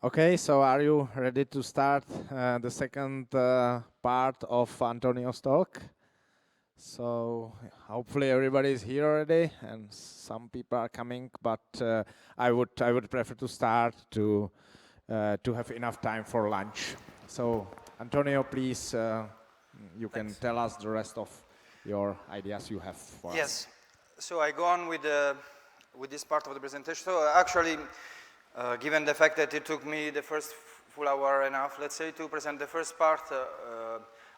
Okay, so are you ready to start the second part of Antonio's talk? So hopefully everybody is here already, and some people are coming. But I would prefer to start to have enough time for lunch. So Antonio, please, you can Thanks. tell us the rest of your ideas you have for us. Yes. So I go on with this part of the presentation. So actually, given the fact that it took me the first full hour and a half, let's say, to present the first part,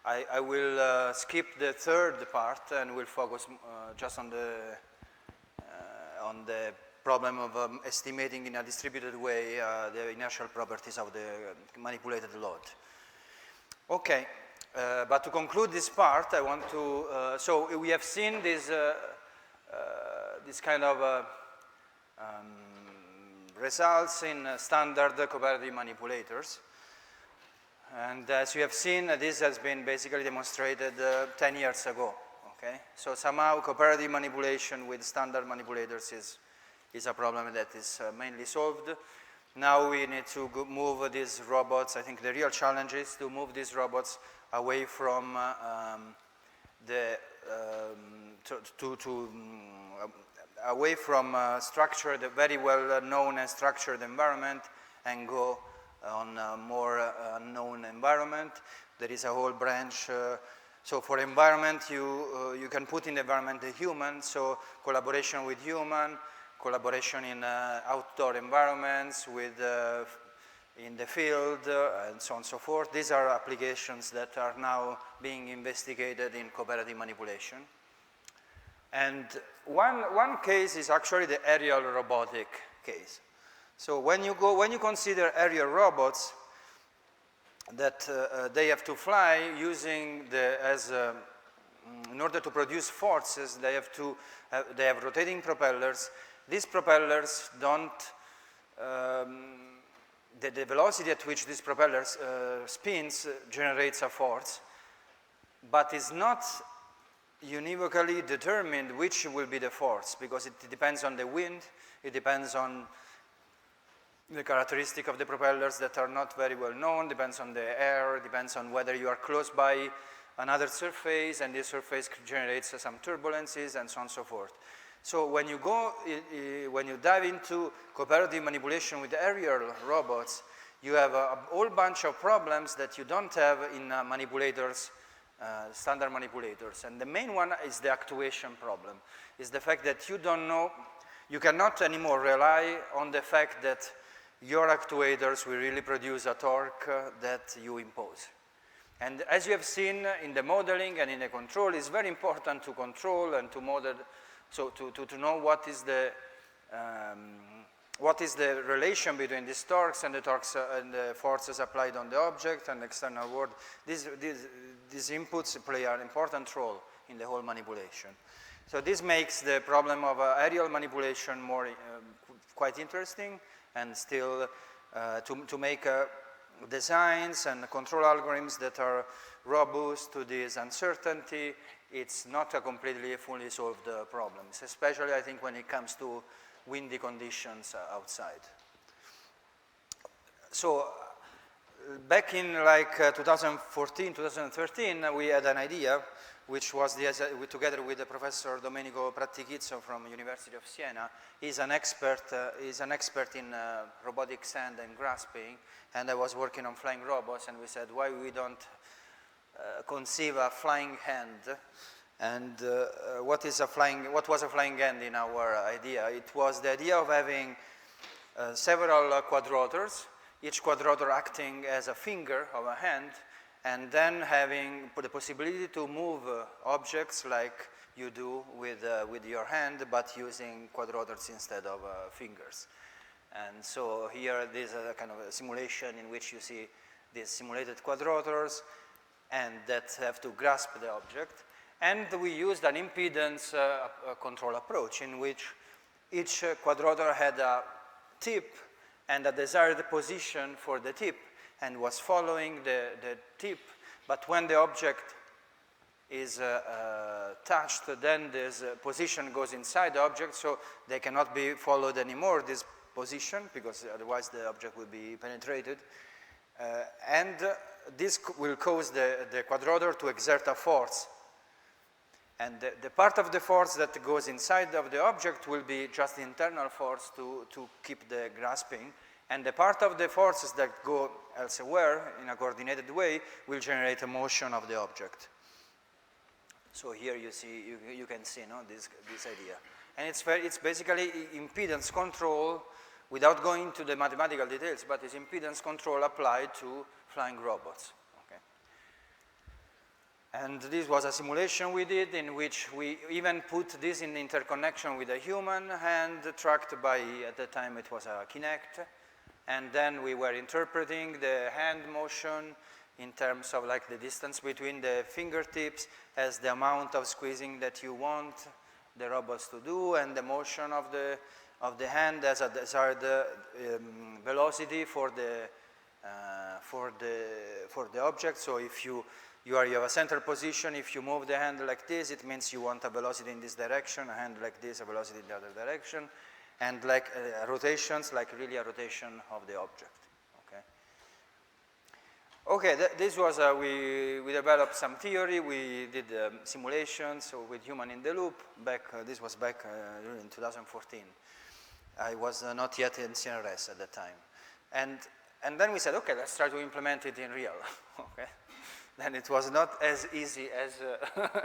I will skip the third part and will focus just on the problem of estimating in a distributed way the inertial properties of the manipulated load. Okay, but to conclude this part, I want to, so we have seen this kind of results in standard cooperative manipulators. And as you have seen, this has been basically demonstrated 10 years ago, okay? So somehow cooperative manipulation with standard manipulators is a problem that is mainly solved. Now we need to move these robots. I think the real challenge is to move these robots away from away from structured, very well known and structured environment, and go on a more unknown environment. There is a whole branch. So for environment, you can put in the environment the human. So collaboration with human, collaboration in outdoor environments, with in the field, and so on and so forth. These are applications that are now being investigated in cooperative manipulation. And one case is actually the aerial robotic case. So when you consider aerial robots that they have to fly using in order to produce forces, they have rotating propellers. These propellers don't, the velocity at which this propeller spins generates a force, but is not univocally determined which will be the force, because it depends on the wind, it depends on the characteristic of the propellers that are not very well known, depends on the air, depends on whether you are close by another surface, and this surface generates some turbulences, and so on and so forth. So when you dive into cooperative manipulation with aerial robots, you have a whole bunch of problems that you don't have in manipulators, standard manipulators. And the main one is the actuation problem, is the fact that you don't know, you cannot anymore rely on the fact that your actuators will really produce a torque that you impose. And as you have seen in the modeling and in the control, it's very important to control and to model, so to know what is the relation between these torques and the torques and the forces applied on the object and external world. These inputs play an important role in the whole manipulation. So this makes the problem of aerial manipulation more quite interesting, and still to make designs and control algorithms that are robust to this uncertainty. It's not a completely fully solved problem, especially I think when it comes to windy conditions outside. So back in like 2014, 2013, we had an idea, which was together with the Professor Domenico Prattichizzo from University of Siena. He's an expert in robotic sand and grasping, and I was working on flying robots, and we said, why we don't conceive a flying hand? And what was a flying hand in our idea? It was the idea of having several quadrotors, each quadrotor acting as a finger of a hand, and then having the possibility to move objects like you do with your hand, but using quadrotors instead of fingers. And so here, this is a kind of a simulation in which you see these simulated quadrotors and that have to grasp the object. And we used an impedance control approach in which each quadrotor had a tip and a desired position for the tip, and was following the tip. But when the object is touched, then this position goes inside the object, so they cannot be followed anymore. These position, because otherwise the object will be penetrated. And this will cause the quadrotor to exert a force. And the part of the force that goes inside of the object will be just the internal force to keep the grasping. And the part of the forces that go elsewhere in a coordinated way will generate a motion of the object. So here you see, you can see this idea. And it's basically impedance control without going to the mathematical details, but it's impedance control applied to flying robots. Okay. And this was a simulation we did in which we even put this in interconnection with a human hand tracked by, at the time it was a Kinect. And then we were interpreting the hand motion in terms of like the distance between the fingertips as the amount of squeezing that you want the robots to do, and the motion of the hand as a desired velocity for the object. So if you have a center position, if you move the hand like this, it means you want a velocity in this direction, a hand like this, a velocity in the other direction, and like rotations, like really a rotation of the object. Okay, this was, we developed some theory, we did simulations with human in the loop, this was back in 2014. I was not yet in CNRS at the time. And then we said, okay, let's try to implement it in real, okay? Then it was not as easy as,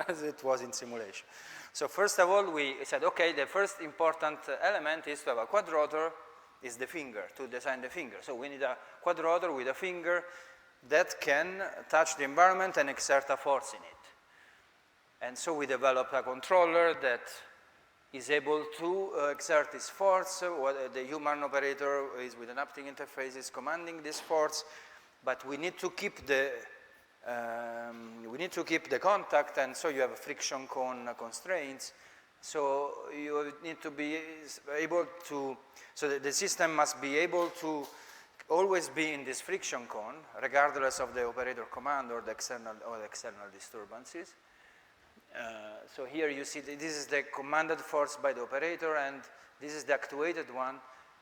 as it was in simulation. So first of all, we said, okay, the first important element is to have a quadrotor, is the finger, to design the finger. So we need a quadrotor with a finger that can touch the environment and exert a force in it. And so we developed a controller that is able to exert this force. The human operator is with an haptic interface is commanding this force, but we need to keep the contact, and so you have friction cone constraints. So you need to be able to, so the system must be able to always be in this friction cone, regardless of the operator command or the external disturbances. So here you see this is the commanded force by the operator, and this is the actuated one.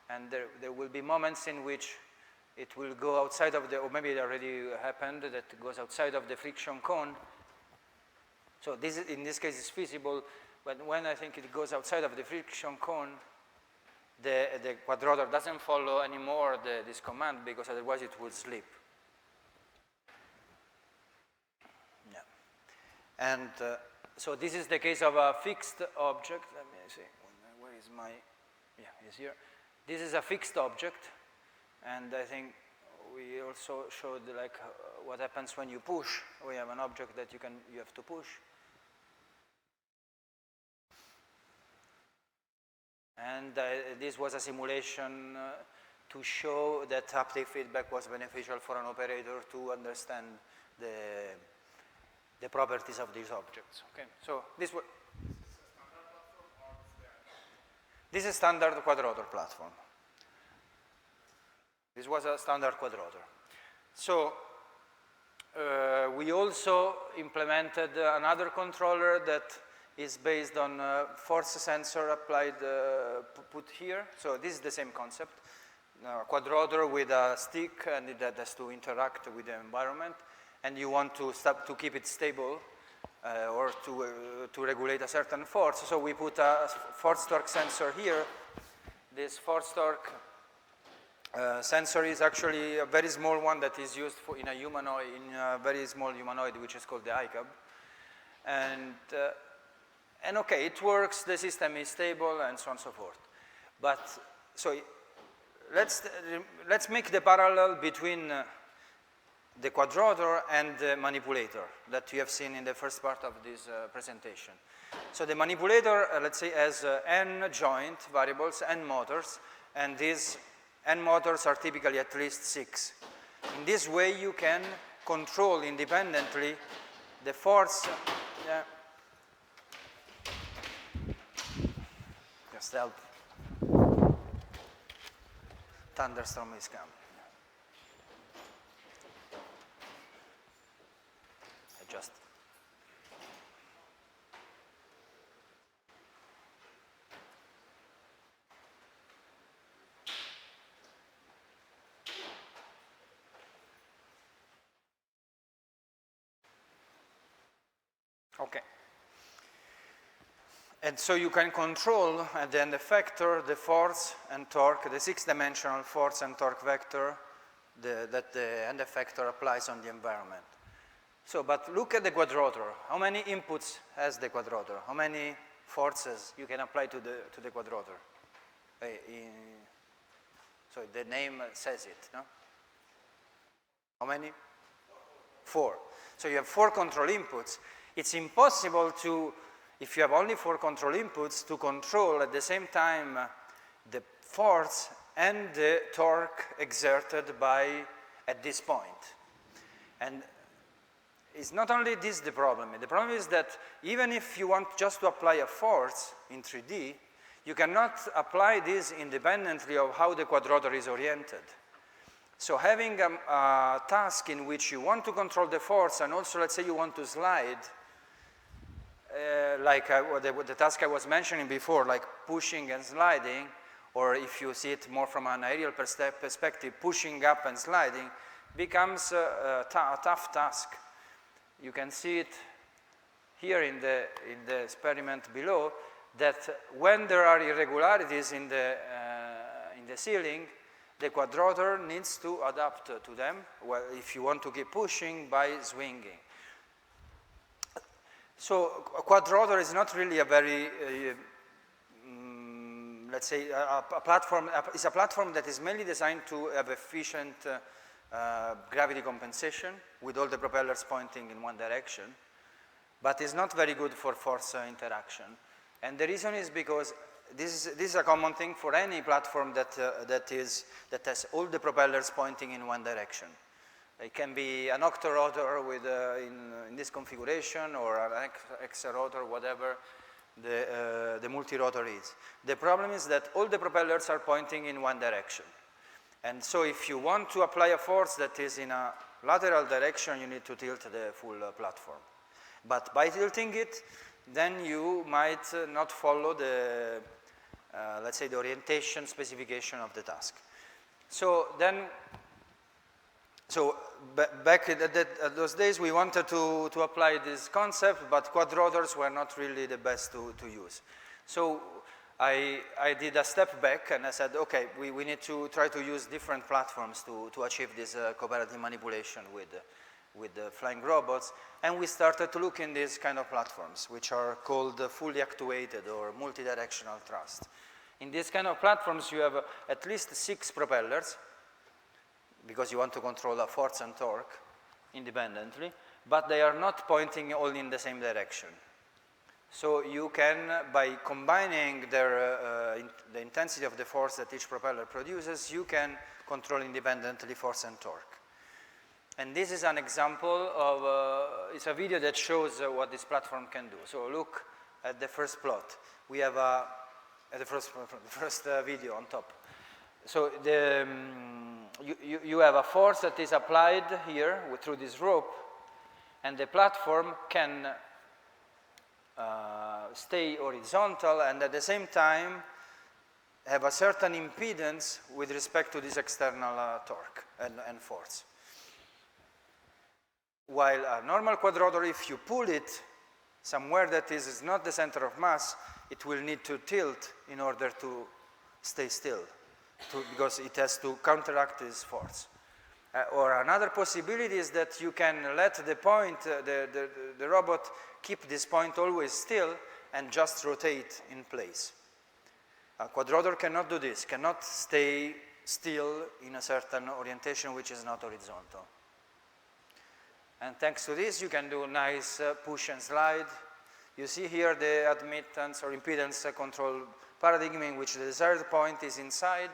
And there will be moments in which it will go outside of the, or maybe it already happened, that it goes outside of the friction cone. So this is, in this case, is feasible, but when I think it goes outside of the friction cone, the quadrotor doesn't follow anymore this command, because otherwise it would slip. Yeah. And so this is the case of a fixed object. Let me see, where is my, yeah, it's here. This is a fixed object, and I think we also showed like what happens when you push. We have an object that you have to push. And this was a simulation to show that haptic feedback was beneficial for an operator to understand the properties of these objects. Okay, so this is a standard quadrotor platform. This was a standard quadrotor. So we also implemented another controller that is based on force sensor applied, put here. So this is the same concept. Quadrotor with a stick, and that has to interact with the environment. And you want to keep it stable or to regulate a certain force. So we put a force torque sensor here. This force torque sensor is actually a very small one that is used in a humanoid, in a very small humanoid, which is called the ICAB. And okay, it works, the system is stable, and so on and so forth. But, so let's make the parallel between the quadrotor and the manipulator that you have seen in the first part of this presentation. So the manipulator, let's say, has n joint variables, n motors, and these n motors are typically at least 6. In this way, you can control independently the force. Just help. Thunderstorm is coming. Just. Okay. And so you can control at the end effector the force and torque, the 6-dimensional force and torque vector that the end effector applies on the environment. So, but look at the quadrotor. How many inputs has the quadrotor? How many forces you can apply to the quadrotor? So the name says it, no? How many? 4. So you have 4 control inputs. It's impossible to, if you have only 4 control inputs, to control at the same time the force and the torque exerted at this point. And it's not only this the problem. The problem is that even if you want just to apply a force in 3D, you cannot apply this independently of how the quadrotor is oriented. So having a task in which you want to control the force and also, let's say, you want to slide, like the task I was mentioning before, like pushing and sliding, or if you see it more from an aerial perspective, pushing up and sliding, becomes a tough task. You can see it here in the experiment below, that when there are irregularities in the ceiling, the quadrotor needs to adapt to them, well, if you want to keep pushing by swinging. So a quadrotor is not really a very, let's say, a platform. It's a platform that is mainly designed to have efficient gravity compensation with all the propellers pointing in one direction, but it's not very good for force interaction. And the reason is because this is a common thing for any platform that has all the propellers pointing in one direction. It can be an octorotor with in this configuration, or an hexarotor, whatever the multirotor is. The problem is that all the propellers are pointing in one direction. And so if you want to apply a force that is in a lateral direction, you need to tilt the full platform. But by tilting it, then you might not follow the, let's say, the orientation specification of the task. So then, back at those days, we wanted to apply this concept, but quadrotors were not really the best to use. So I did a step back and I said, okay, we need to try to use different platforms to achieve this cooperative manipulation with the flying robots. And we started to look in these kind of platforms, which are called fully actuated or multidirectional thrust. In these kind of platforms, you have at least 6 propellers, because you want to control a force and torque independently, but they are not pointing all in the same direction. So you can, by combining the intensity of the force that each propeller produces, you can control independently force and torque. And this is an example of, it's a video that shows what this platform can do. So look at the first plot. We have the first video on top. So you have a force that is applied here through this rope, and the platform can stay horizontal and at the same time have a certain impedance with respect to this external torque and force. While a normal quadrotor, if you pull it somewhere that is not the center of mass, it will need to tilt in order to stay still, because it has to counteract this force. Or another possibility is that you can let the point, the robot keep this point always still and just rotate in place. A quadrotor cannot do this, cannot stay still in a certain orientation which is not horizontal. And thanks to this, you can do nice push and slide. You see here the admittance or impedance control paradigm in which the desired point is inside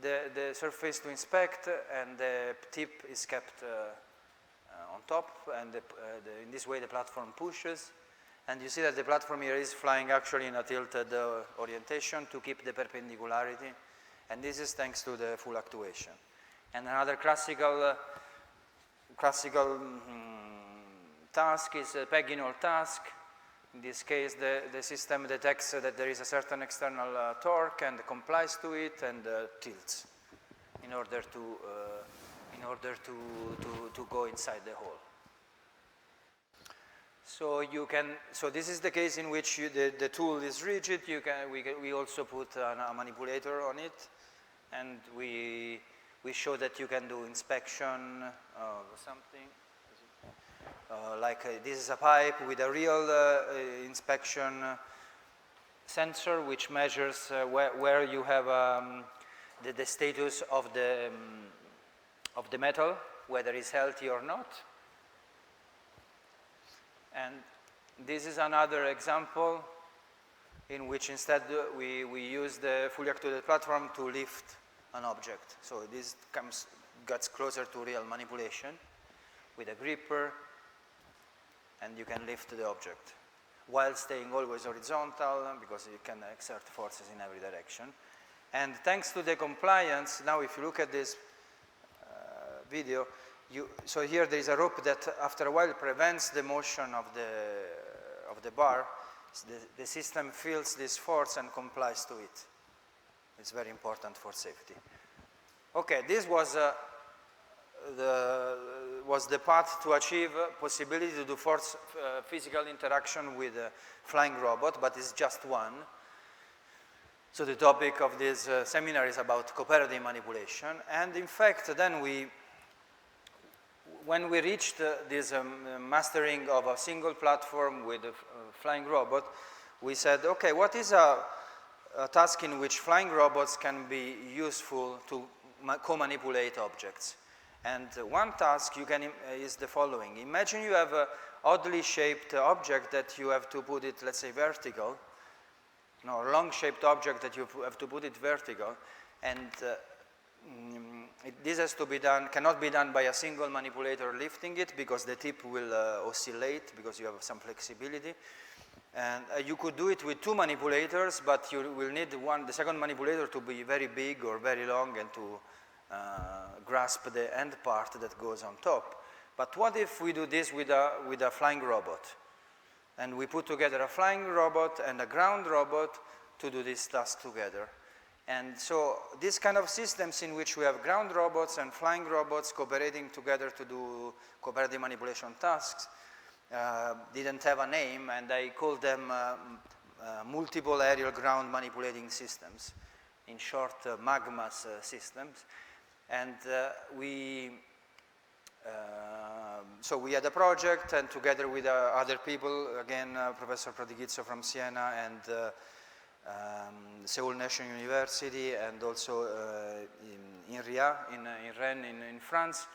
the surface to inspect, and the tip is kept on top, and in this way the platform pushes. And you see that the platform here is flying actually in a tilted orientation to keep the perpendicularity, and this is thanks to the full actuation. And another classical task is a peg-in-all task. In this case, the system detects that there is a certain external torque and complies to it and tilts in order to go inside the hole. So you can, so this is the case in which the tool is rigid. We also put a manipulator on it, and we show that you can do inspection of something. This is a pipe with a real inspection sensor which measures where you have the status of the metal, whether it's healthy or not. And this is another example in which instead we use the fully actuated platform to lift an object. So this gets closer to real manipulation with a gripper, and you can lift the object while staying always horizontal because you can exert forces in every direction. And thanks to the compliance, now if you look at this video, so here there is a rope that after a while prevents the motion of the bar. The system feels this force and complies to it. It's very important for safety. Okay, this was the path to achieve possibility to do force physical interaction with a flying robot, but it's just one. So the topic of this seminar is about cooperative manipulation, and in fact then when we reached this mastering of a single platform with a flying robot, we said, okay, what is a task in which flying robots can be useful to co-manipulate objects? And one task is the following. Imagine you have an oddly shaped object that you have to put it, let's say, vertical. No, a long-shaped object that you have to put it vertical, and this has to be done, cannot be done by a single manipulator lifting it because the tip will oscillate because you have some flexibility. And you could do it with two manipulators, but you will need the second manipulator to be very big or very long and to grasp the end part that goes on top. But what if we do this with a flying robot? And we put together a flying robot and a ground robot to do this task together. And so these kind of systems in which we have ground robots and flying robots cooperating together to do cooperative manipulation tasks didn't have a name, and I called them multiple aerial ground manipulating systems, in short MAGMAS systems. And so we had a project, and together with other people, again Professor Pratigizzo from Siena and Seoul National University, and also in Rennes in France,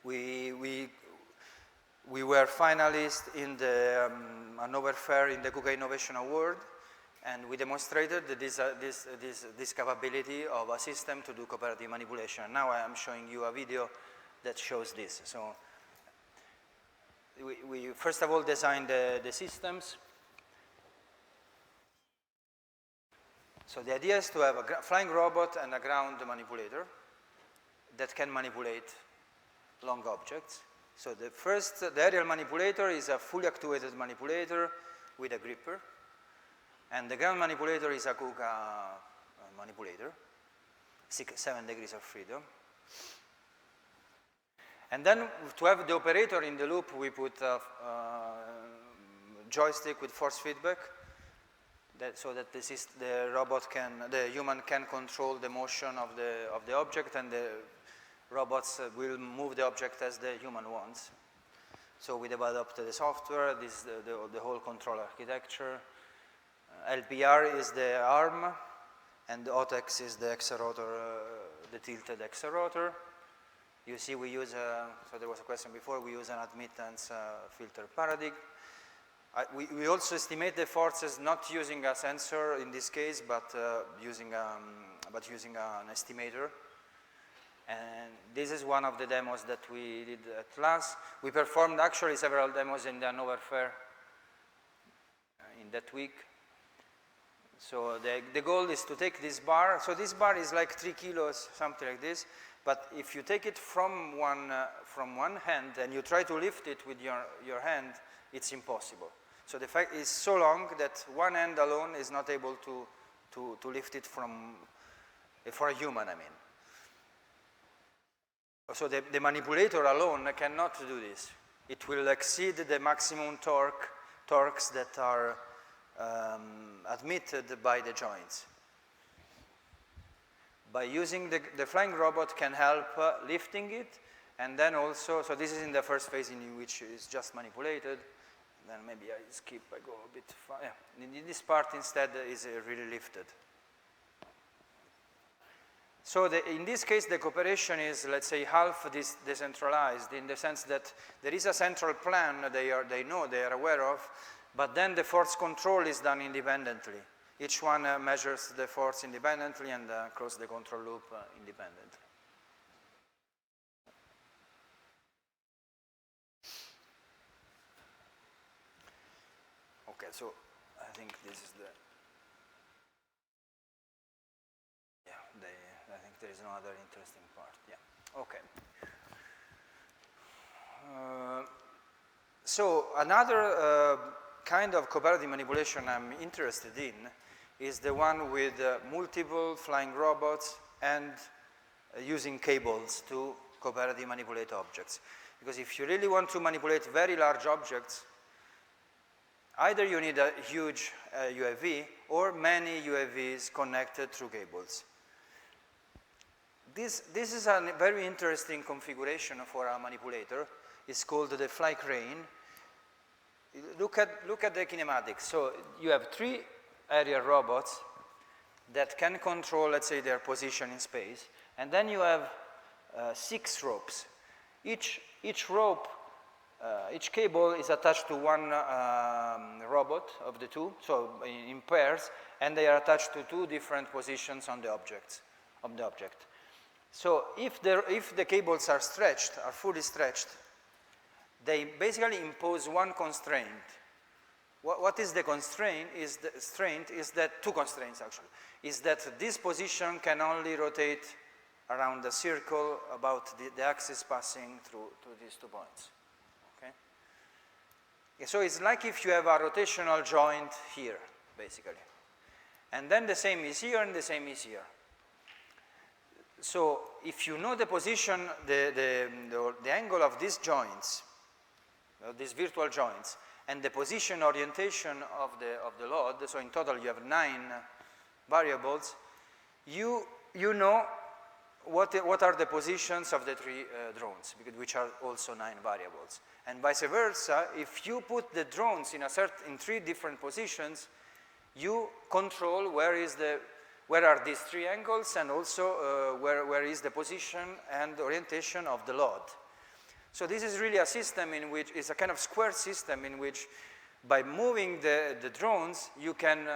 we were finalists in the Hannover Fair in the KUKA Innovation Award, and we demonstrated this capability of a system to do cooperative manipulation. Now I am showing you a video that shows this. So we first of all designed the systems. So the idea is to have a flying robot and a ground manipulator that can manipulate long objects. So the aerial manipulator is a fully actuated manipulator with a gripper, and the ground manipulator is a KUKA manipulator, 7 degrees of freedom. And then to have the operator in the loop, we put a joystick with force feedback, so that the human can control the motion of the object, and the robots will move the object as the human wants. So we developed the software, the whole control architecture. LPR is the arm, and the OTEX is the accelerotor, the tilted accelerotor. You see, we use so there was a question before, we use an admittance filter paradigm. We also estimate the forces not using a sensor in this case, but using an estimator. And this is one of the demos that we did at LAS. We performed actually several demos in the Hannover Fair in that week. So the goal is to take this bar. So this bar is like 3 kilos, something like this. But if you take it from one hand and you try to lift it with your hand, it's impossible. So the fact is so long that one hand alone is not able to lift it for a human, I mean. So the manipulator alone cannot do this. it will exceed the maximum torques that are admitted by the joints. By using the flying robot can help lifting it, and then also, so this is in the first phase in which it's just manipulated. Then maybe I skip, I go a bit far. Yeah. In this part instead is really lifted. So in this case, the cooperation is, let's say, half decentralized in the sense that there is a central plan they are aware of, but then the force control is done independently. Each one measures the force independently and closes the control loop independently. Okay, so I think this is the, I think there is no other interesting part, yeah, okay. So another kind of cooperative manipulation I'm interested in is the one with multiple flying robots and using cables to cooperatively manipulate objects. Because if you really want to manipulate very large objects, either you need a huge UAV or many UAVs connected through cables. This is a very interesting configuration for a manipulator. It's called the fly crane. Look at the kinematics. So you have 3 aerial robots that can control, let's say, their position in space, and then you have 6 ropes. Each rope, each cable is attached to one robot of the 2, so in pairs, and they are attached to 2 different positions on the object. So if the cables are stretched, are fully stretched, they basically impose one constraint. What is the constraint? Is that 2 constraints actually. Is that this position can only rotate around the circle about the axis passing through these 2 points. Okay? So it's like if you have a rotational joint here, basically. And then the same is here and the same is here. So if you know the position, the angle of these joints, these virtual joints, and the position orientation of the load, so in total you have 9 variables, you know what are the positions of the 3 drones, which are also 9 variables. And vice versa, if you put the drones in 3 different positions, you control where are these 3 angles, and also where is the position and orientation of the load. So this is really a system in which, it's a kind of square system in which by moving the drones, you can,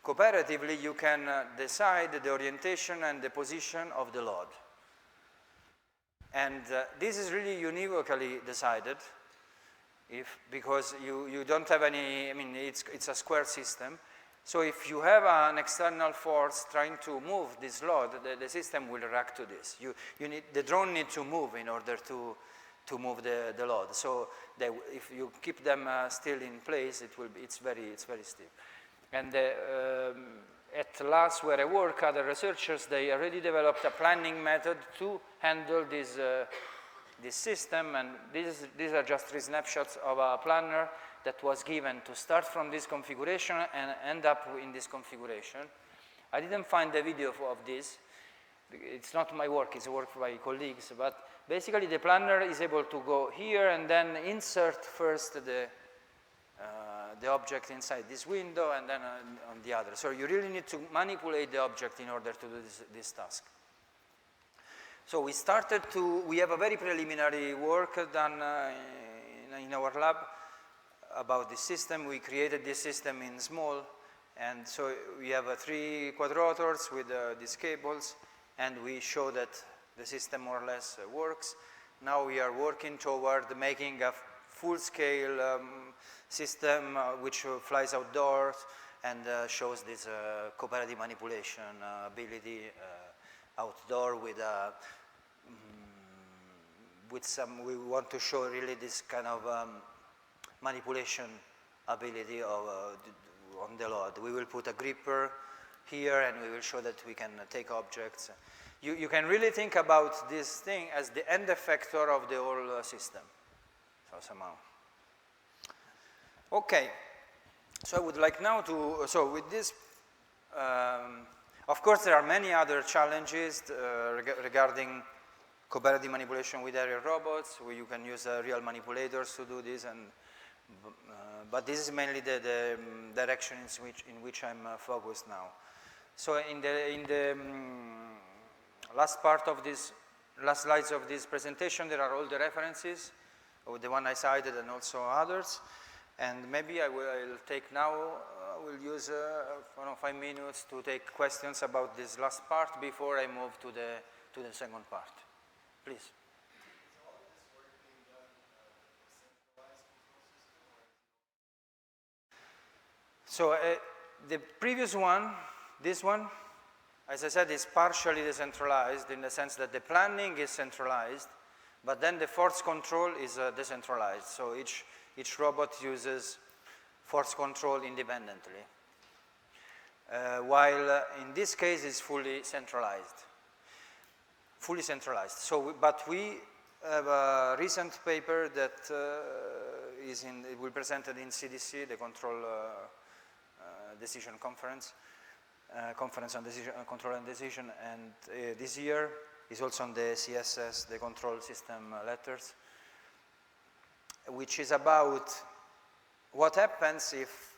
cooperatively, you can decide the orientation and the position of the load. And this is really univocally decided, because you don't have any, I mean, it's a square system. So if you have an external force trying to move this load, the system will react to this. The drone needs to move in order to move the load. So if you keep them still in place, it's very steep. And at LAS, where I work, other researchers, they already developed a planning method to handle this system. And these are just 3 snapshots of a planner that was given to start from this configuration and end up in this configuration. I didn't find the video of this. It's not my work, it's work by colleagues, but basically the planner is able to go here and then insert first the object inside this window and then on the other. So you really need to manipulate the object in order to do this task. So we have a very preliminary work done in our lab about this system. We created this system in small, and so we have 3 quadrotors with these cables, and we show that the system more or less works. Now we are working toward making a full-scale system which flies outdoors and shows this cooperative manipulation ability outdoor with some, we want to show really this kind of manipulation ability on the load. We will put a gripper here and we will show that we can take objects. You can really think about this thing as the end effector of the whole system. So somehow. Okay, so I would like now to, so with this, of course there are many other challenges regarding cooperative manipulation with aerial robots, where you can use real manipulators to do this, and but this is mainly the direction in which I'm focused now. So in the last part of this, last slides of this presentation, there are all the references, of the one I cited and also others. And maybe I will take now, we'll use 5 minutes to take questions about this last part before I move to the second part. Please. So the previous one, this one, as I said, is partially decentralized in the sense that the planning is centralized, but then the force control is decentralized. So each robot uses force control independently, while in this case it's fully centralized. Fully centralized. So, but we have a recent paper that it will be presented in CDC, the Control Decision Conference, Conference on Decision, Control and Decision, and this year is also on the CSS, the Control System Letters, which is about what happens if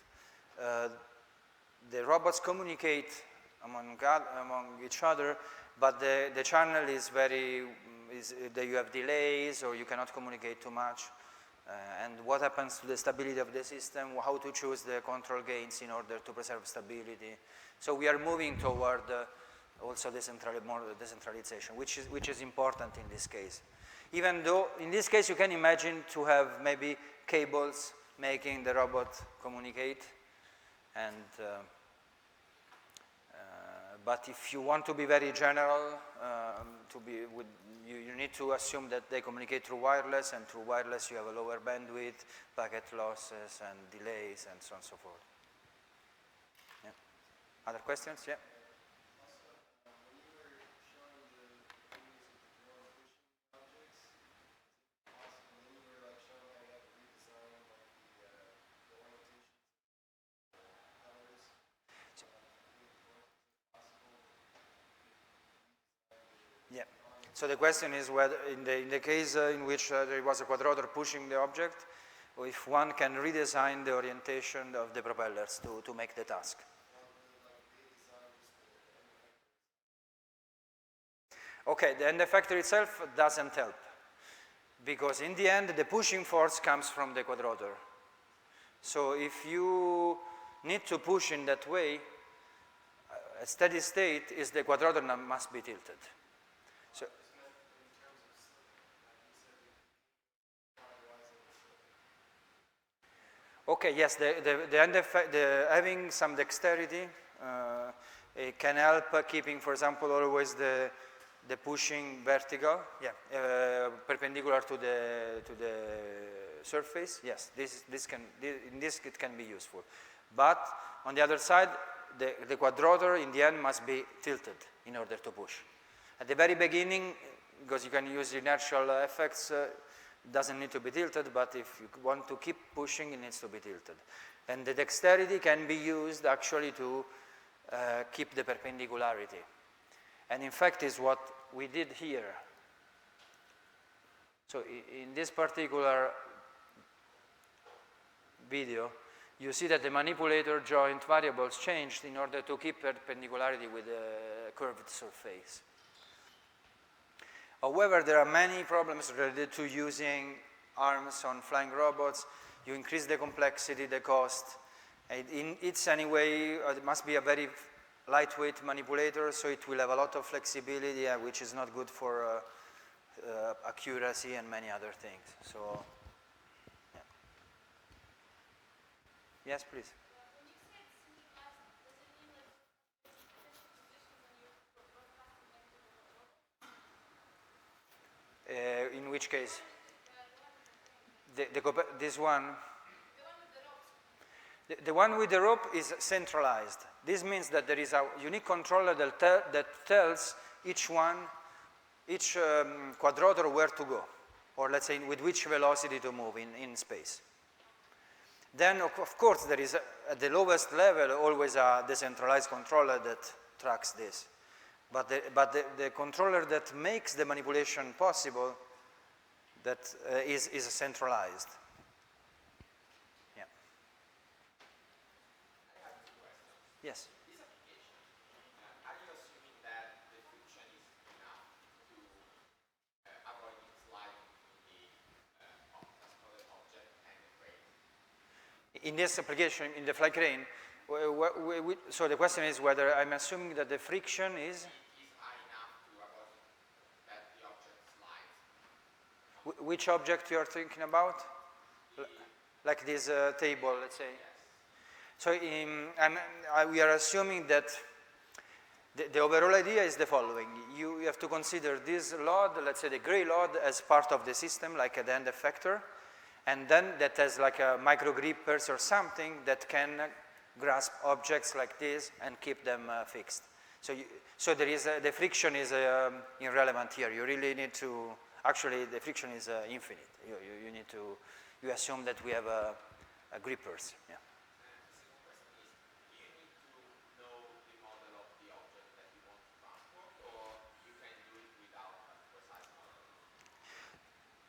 the robots communicate among each other, but the channel is that you have delays or you cannot communicate too much, and what happens to the stability of the system, how to choose the control gains in order to preserve stability. So we are moving toward also more decentralization, which is important in this case. Even though in this case you can imagine to have maybe cables making the robot communicate, and but if you want to be very general, you need to assume that they communicate through wireless, and through wireless you have a lower bandwidth, packet losses, and delays, and so on and so forth. Yeah. Other questions? Yeah. Yeah. So the question is whether, in the case in which there was a quadrotor pushing the object, or if one can redesign the orientation of the propellers to make the task. Okay, the end effector itself doesn't help, because in the end the pushing force comes from the quadrotor. So if you need to push in that way, a steady state is the quadrotor must be tilted. So, okay, yes, the end effect, having some dexterity it can help keeping, for example, always the pushing vertical, yeah, perpendicular to the surface. Yes, in this it can be useful. But on the other side, the quadrotor in the end must be tilted in order to push. At the very beginning, because you can use inertial effects, it doesn't need to be tilted, but if you want to keep pushing, it needs to be tilted. And the dexterity can be used actually to keep the perpendicularity. And in fact is what we did here. So in this particular video, you see that the manipulator joint variables changed in order to keep perpendicularity with the curved surface. However, there are many problems related to using arms on flying robots. You increase the complexity, the cost. It's anyway, it must be a very lightweight manipulator, so it will have a lot of flexibility, which is not good for accuracy and many other things. So, yeah. Yes, please. In which case? This one? The one with the rope is centralized. This means that there is a unique controller that tells each quadrotor where to go. or let's say with which velocity to move in space. Then, of course, there is, at the lowest level, always a decentralized controller that tracks this. But the controller that makes the manipulation possible, that is centralized. Yeah. Yes. Are you assuming that the friction is enough to avoid sliding the transported object and the crane? In this application, in the fly crane, so the question is whether I'm assuming that the friction is High enough to avoid that the object slides. which object you are thinking about? Like this table, let's say. So we are assuming that the overall idea is the following. You have to consider this load, let's say the gray load, as part of the system, like an end effector, and then that has like a micro grippers or something that can grasp objects like this and keep them fixed. So there is the friction is irrelevant here. You really need to, actually the friction is infinite. You need to, you assume that we have grippers. Yeah.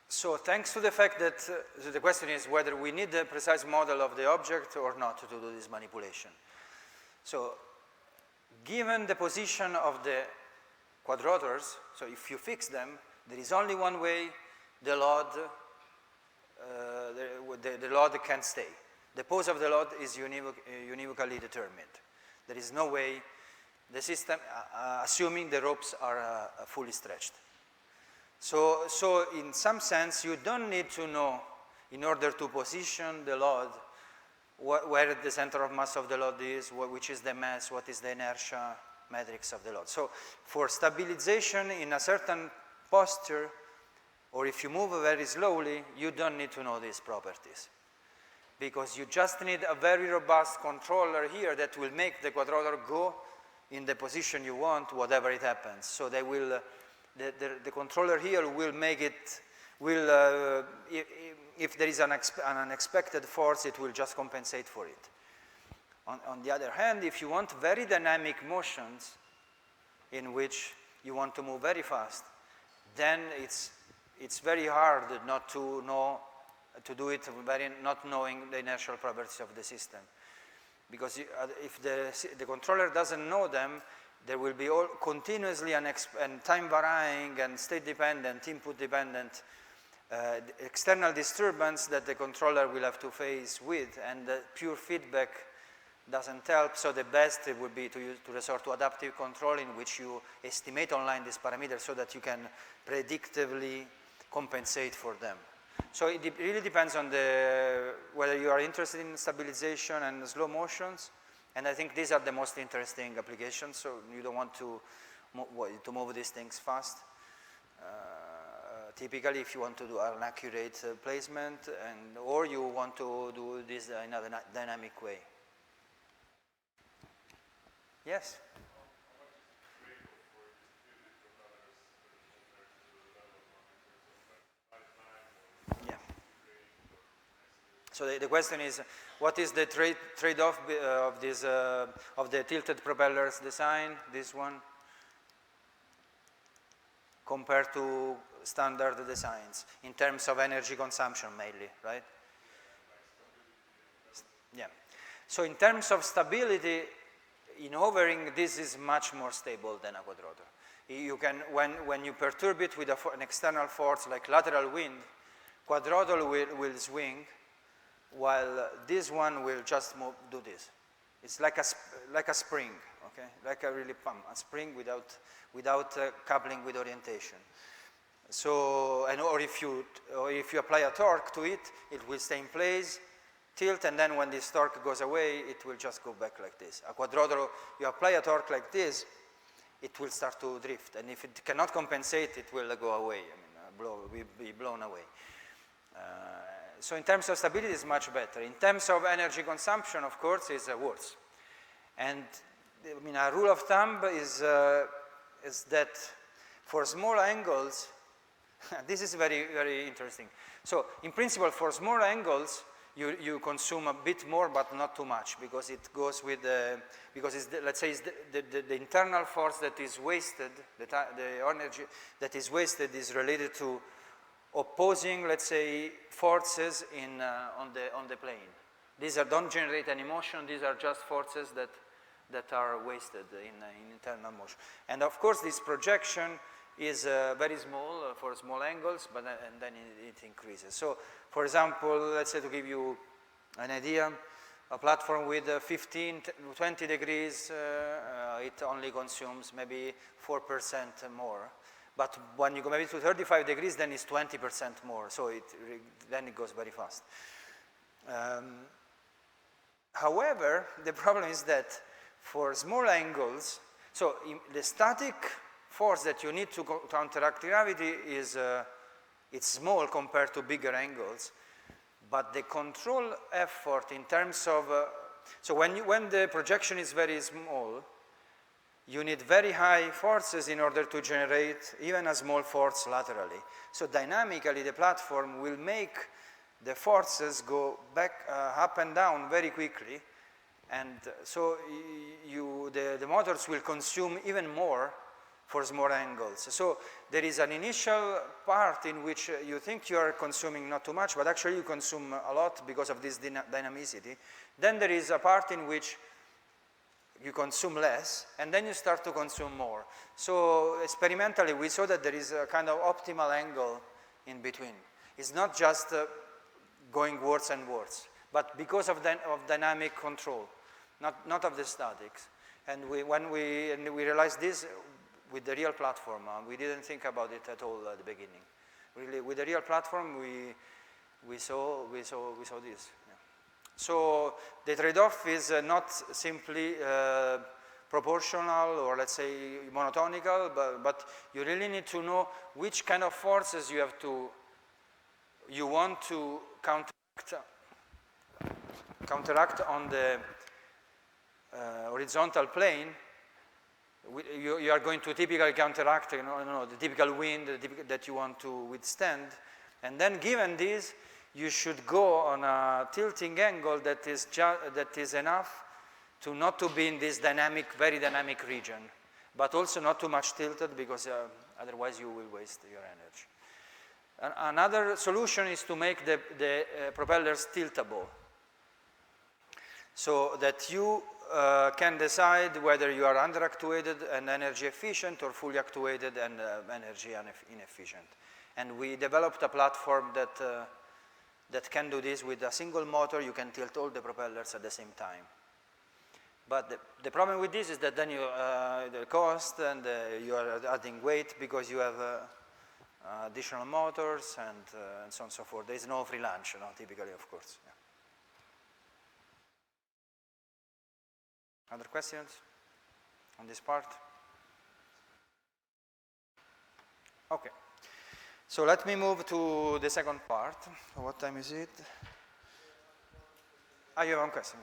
So thanks to the fact that the question is whether we need a precise model of the object or not to do this manipulation. So given the position of the quadrotors, so if you fix them, there is only one way the load, the load can stay. The pose of the load is univocally determined. There is no way the system, assuming the ropes are fully stretched. So in some sense, you don't need to know, in order to position the load, where the center of mass of the load is, which is the mass, what is the inertia matrix of the load. So for stabilization in a certain posture, or if you move very slowly, you don't need to know these properties. Because you just need a very robust controller here that will make the quadrotor go in the position you want, whatever it happens. So they will... The controller here will make it, if there is an unexpected force, it will just compensate for it. On the other hand, if you want very dynamic motions in which you want to move very fast, then it's very hard not to know, to do it not knowing the inertial properties of the system. Because if the controller doesn't know them, there will be all continuously and time varying and state dependent, input dependent external disturbance that the controller will have to face with, and the pure feedback doesn't help. So the best it would be to resort to adaptive control, in which you estimate online these parameters so that you can predictively compensate for them. So it really depends on whether you are interested in stabilization and slow motions. And I think these are the most interesting applications, so you don't want to move these things fast. Typically, if you want to do an accurate placement, or you want to do this in a dynamic way. Yes? Yeah. So the question is, what is the trade-off of this of the tilted propellers design, this one, compared to standard designs in terms of energy consumption mainly, right? Yeah. So in terms of stability, in hovering, this is much more stable than a quadrotor. You can, when you perturb it with an external force like lateral wind, quadrotor will swing, while this one will just do this. It's like a spring, okay? Like a really pump, a spring without coupling with orientation. So, or if you apply a torque to it, it will stay in place, tilt, and then when this torque goes away, it will just go back like this. A quadrotor, you apply a torque like this, it will start to drift, and if it cannot compensate, it will go away. I mean, be blown away. So in terms of stability, it's much better. In terms of energy consumption, of course, it's worse. And I mean, a rule of thumb is that for small angles, This is very, very interesting. So in principle, for small angles, you consume a bit more, but not too much, because it goes with the, because it's the, let's say it's the internal force that is wasted, the energy that is wasted is related to opposing, let's say, forces in, on the plane. These don't generate any motion, these are just forces that are wasted in internal motion. And of course, this projection is very small for small angles, but and then it increases. So, for example, let's say to give you an idea, a platform with 15, 20 degrees, it only consumes maybe 4% more. But when you go maybe to 35 degrees, then it's 20% more. So then it goes very fast. However, the problem is that for small angles, so the static force that you need to counteract gravity is it's small compared to bigger angles, but the control effort in terms of so when the projection is very small, you need very high forces in order to generate even a small force laterally. So dynamically, the platform will make the forces go back up and down very quickly, and so the motors will consume even more for small angles. So there is an initial part in which you think you are consuming not too much, but actually you consume a lot because of this dynamicity. Then there is a part in which you consume less, and then you start to consume more. So experimentally, we saw that there is a kind of optimal angle in between. It's not just going worse and worse, but because of dynamic control, not of the statics. And when we realized this with the real platform, we didn't think about it at all at the beginning. Really, with the real platform, we saw this. Yeah. So the trade-off is not simply proportional or let's say monotonical, but you really need to know which kind of forces you want to counteract on the horizontal plane. You are going to typically counteract, the typical wind that you want to withstand, and then given this, you should go on a tilting angle that is enough to not to be in this very dynamic region, but also not too much tilted, because otherwise you will waste your energy. Another solution is to make the propellers tiltable, so that you can decide whether you are underactuated and energy efficient or fully actuated and energy inefficient. And we developed a platform that can do this with a single motor. You can tilt all the propellers at the same time. But the problem with this is that then the cost and you are adding weight because you have additional motors and so on and so forth. There is no free lunch, typically, of course. Yeah. Other questions on this part? Okay. So let me move to the second part. What time is it? Ah, you have one question.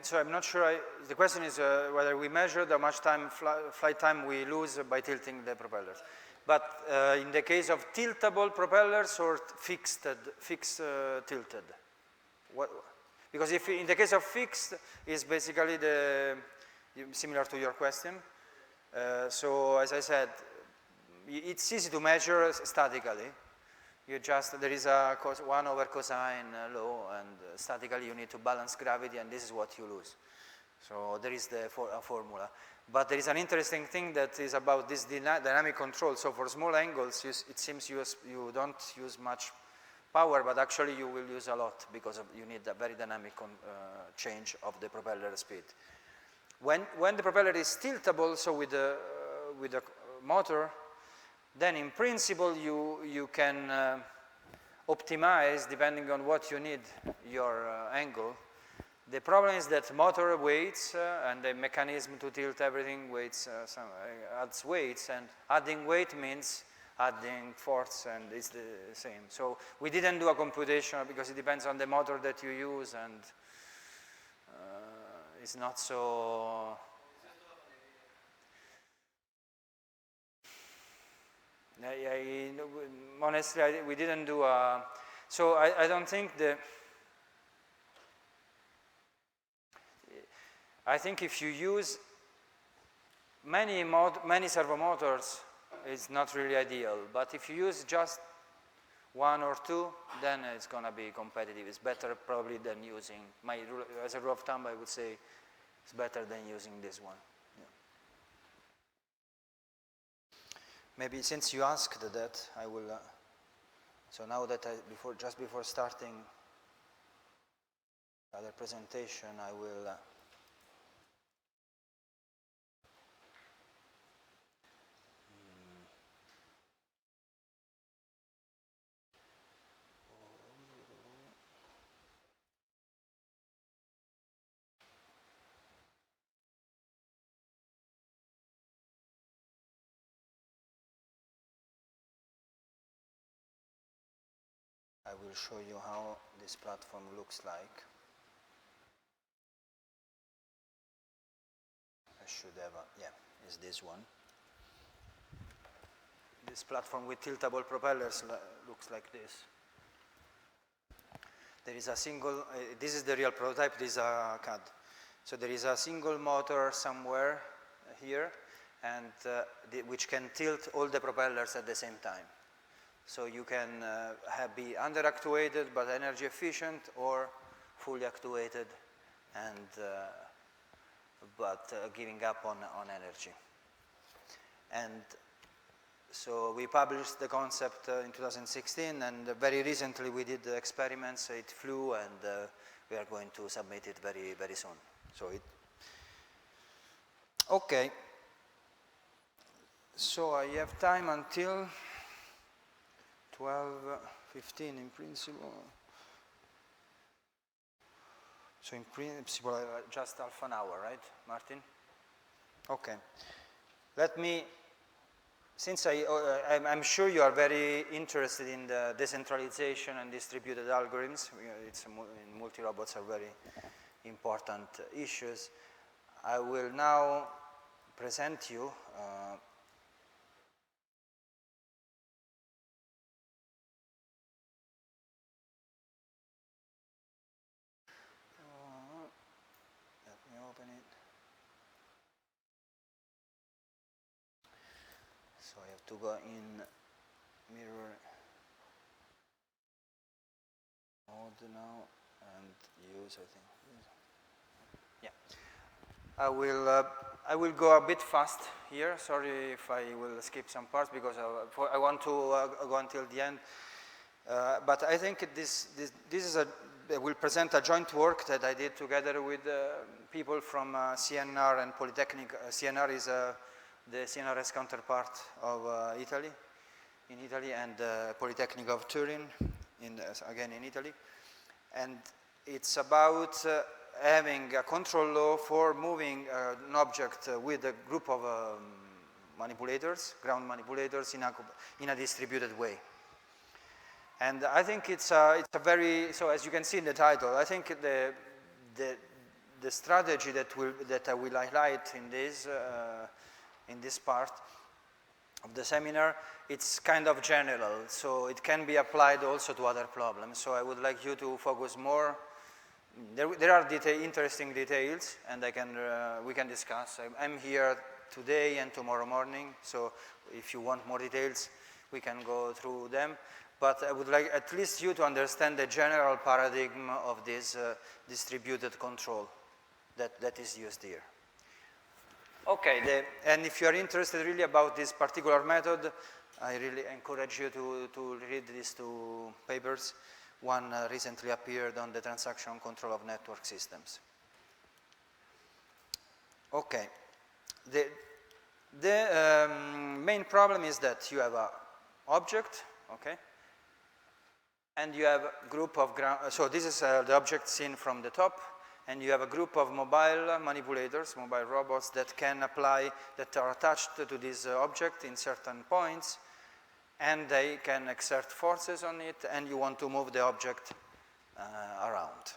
So I'm not sure, the question is whether we measured how much time, flight time we lose by tilting the propellers. But in the case of tiltable propellers or fixed tilted? Because if in the case of fixed, is basically similar to your question. So as I said, it's easy to measure statically. There is a 1 over cosine law, and statically you need to balance gravity, and this is what you lose. So there is a formula. But there is an interesting thing that is about this dynamic control. So for small angles, it seems you don't use much power, but actually you will use a lot because you need a very dynamic change of the propeller speed. When the propeller is tiltable, so with the motor, then in principle you can optimize depending on what you need your angle. The problem is that motor weights and the mechanism to tilt everything adds weights, and adding weight means adding force, and it's the same. So we didn't do a computation because it depends on the motor that you use, and it's not so. Honestly, we didn't do a. So I don't think I think if you use many servo motors, it's not really ideal. But if you use just one or two, then it's going to be competitive. It's better probably than using, as a rule of thumb, I would say it's better than using this one. Yeah. Maybe since you asked that, I will, so now that just before starting the other presentation, I will show you how this platform looks like. I should have is this one. This platform with tiltable propellers looks like this. There is a single, this is the real prototype, this is a CAD. So there is a single motor somewhere here, and which can tilt all the propellers at the same time. So you can be under-actuated but energy efficient, or fully actuated and giving up on energy. And so we published the concept in 2016, and very recently we did the experiments. It flew, and we are going to submit it very, very soon. So okay. So I have time until 12:15 in principle. So in principle, just half an hour, right, Martin? Okay. Let me, since I'm sure you are very interested in the decentralization and distributed algorithms, multi-robots are very important issues. I will now present you so I have to go in mirror mode now and use, I think. Yeah. I will go a bit fast here. Sorry if I will skip some parts because I want to go until the end. But I think this is I will present a joint work that I did together with people from CNR and Polytechnic. CNR is the CNRS counterpart of Italy, and Polytechnic of Turin, again in Italy. And it's about having a control law for moving an object with a group of manipulators, ground manipulators, in a distributed way. And I think it's a very, so as you can see in the title, I think the strategy that I will highlight in this part of the seminar, it's kind of general, so it can be applied also to other problems. So I would like you to focus more. There are interesting details, and we can discuss. I'm here today and tomorrow morning, so if you want more details, we can go through them. But I would like at least you to understand the general paradigm of this distributed control. that is used here. Okay, and if you are interested really about this particular method, I really encourage you to read these two papers. One recently appeared on the transaction control of network systems. Okay, the main problem is that you have an object, okay, and you have a group of so this is the object seen from the top, and you have a group of mobile manipulators, mobile robots that can apply, that are attached to this object in certain points, and they can exert forces on it, and you want to move the object around.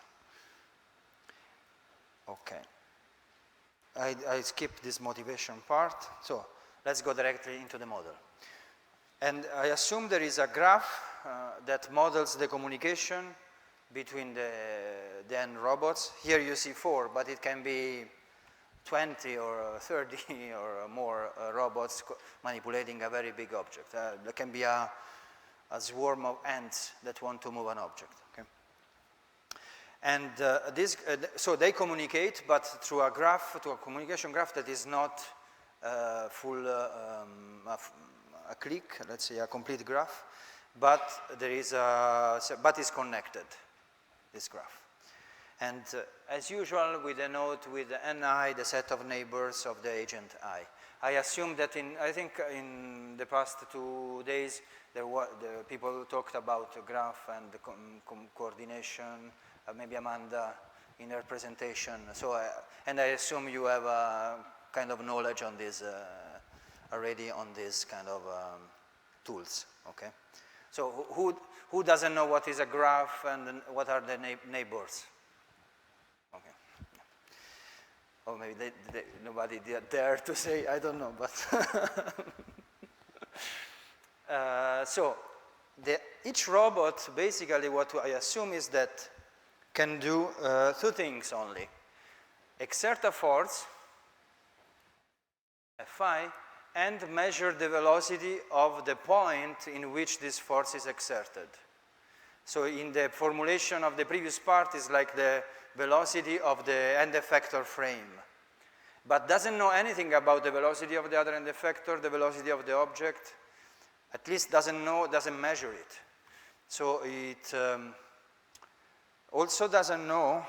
Okay. I skipped this motivation part, so let's go directly into the model. And I assume there is a graph that models the communication between the N robots. Here you see 4, but it can be 20 or 30 or more robots manipulating a very big object. There can be a swarm of ants that want to move an object. Okay? And so they communicate, but through a graph, to a communication graph that is not full, a click, let's say a complete graph, but there is but is connected, this graph. And as usual, we denote with Ni the set of neighbors of the agent I. I assume that I think in the past 2 days, the people talked about the graph and the coordination, maybe Amanda in her presentation. So, and I assume you have a kind of knowledge on this already on this kind of tools, okay? So who doesn't know what is a graph and what are the neighbors? Okay. Or maybe nobody dare to say, I don't know, but so each robot, basically what I assume is that can do 2 things only. Exert a force, Fi, and measure the velocity of the point in which this force is exerted. So in the formulation of the previous part is like the velocity of the end effector frame, but doesn't know anything about the velocity of the other end effector, the velocity of the object, at least doesn't measure it. So it also doesn't know,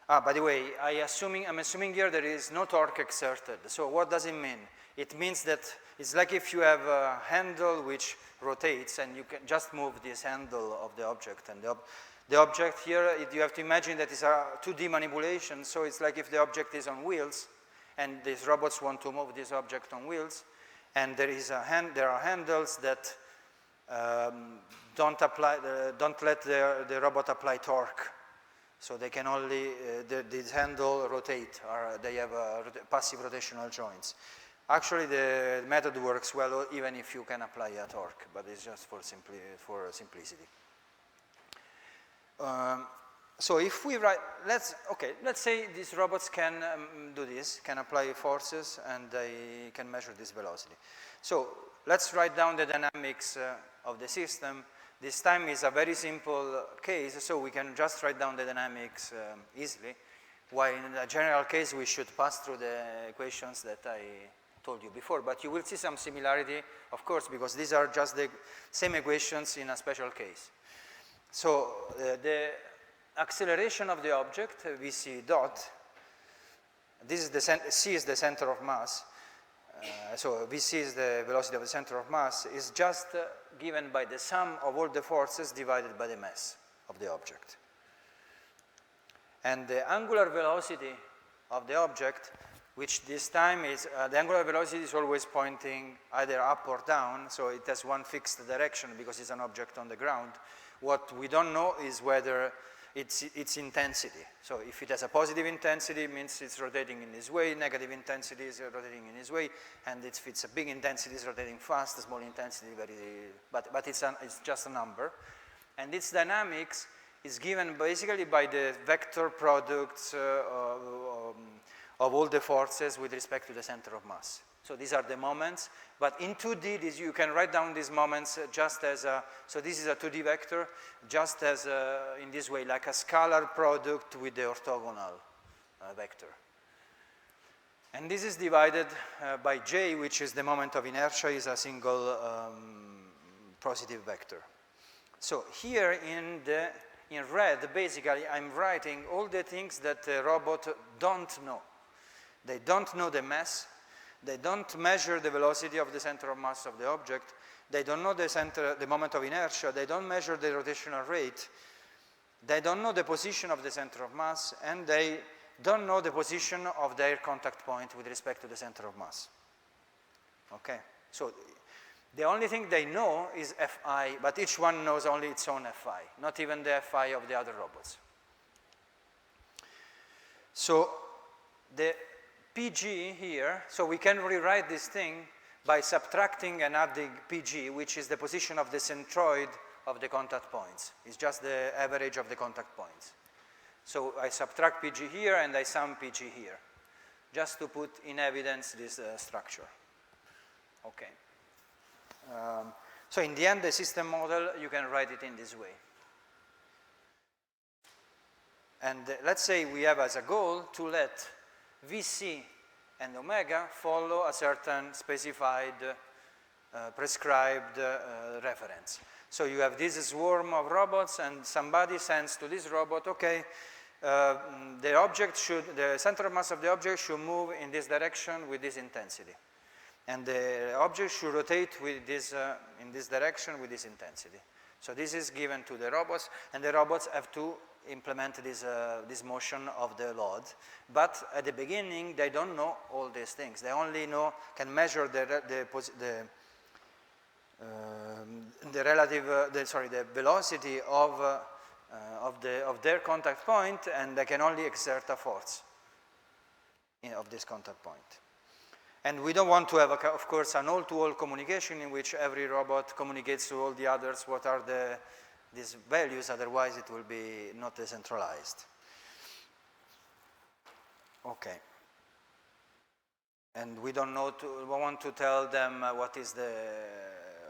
by the way, I'm assuming here there is no torque exerted. So what does it mean? It means that it's like if you have a handle which rotates and you can just move this handle of the object. And the object here, you have to imagine that it's a 2D manipulation. So it's like if the object is on wheels and these robots want to move this object on wheels, and there are handles that don't let the robot apply torque. So they can only, this handle rotate, or they have passive rotational joints. Actually, the method works well even if you can apply a torque, but it's just for simplicity. So if we write, let's say these robots can do this, can apply forces, and they can measure this velocity. So let's write down the dynamics of the system. This time is a very simple case, so we can just write down the dynamics easily, while in a general case we should pass through the equations that I told you before. But you will see some similarity, of course, because these are just the same equations in a special case. So the acceleration of the object, Vc dot, this is C is the center of mass. So Vc is the velocity of the center of mass, is just given by the sum of all the forces divided by the mass of the object. And the angular velocity of the object, which this time is, the angular velocity is always pointing either up or down, so it has one fixed direction because it's an object on the ground. What we don't know is whether its intensity. So if it has a positive intensity, it means it's rotating in this way, negative intensity is rotating in this way, and if it's a big intensity, it's rotating fast, small intensity, but it's just a number. And its dynamics is given basically by the vector products of all the forces with respect to the center of mass. So these are the moments, but in 2D, you can write down these moments just as a, so this is a 2D vector, just as in this way, like a scalar product with the orthogonal. vector. And this is divided by j, which is the moment of inertia, is a single positive vector. So here in red, basically, I'm writing all the things that the robot don't know. They don't know the mass. They don't measure the velocity of the center of mass of the object. They don't know the moment of inertia. They don't measure the rotational rate. They don't know the position of the center of mass, and they don't know the position of their contact point with respect to the center of mass. Okay, so the only thing they know is Fi, but each one knows only its own Fi, not even the Fi of the other robots. So the PG here, so we can rewrite this thing by subtracting and adding PG, which is the position of the centroid of the contact points. It's just the average of the contact points. So I subtract PG here and I sum PG here, just to put in evidence this structure. Okay. So in the end, the system model, you can write it in this way. And let's say we have as a goal to let VC and omega follow a certain specified, prescribed reference. So you have this swarm of robots, and somebody sends to this robot, okay, the center of mass of the object should move in this direction with this intensity. And the object should rotate with this, in this direction with this intensity. So this is given to the robots, and the robots have to implement this motion of the load. But at the beginning, they don't know all these things. They only can measure the velocity of their contact point, and they can only exert a force of this contact point. And we don't want to have, of course, an all-to-all communication in which every robot communicates to all the others what are these values, otherwise it will be not decentralized. Okay. And we don't know we want to tell them what is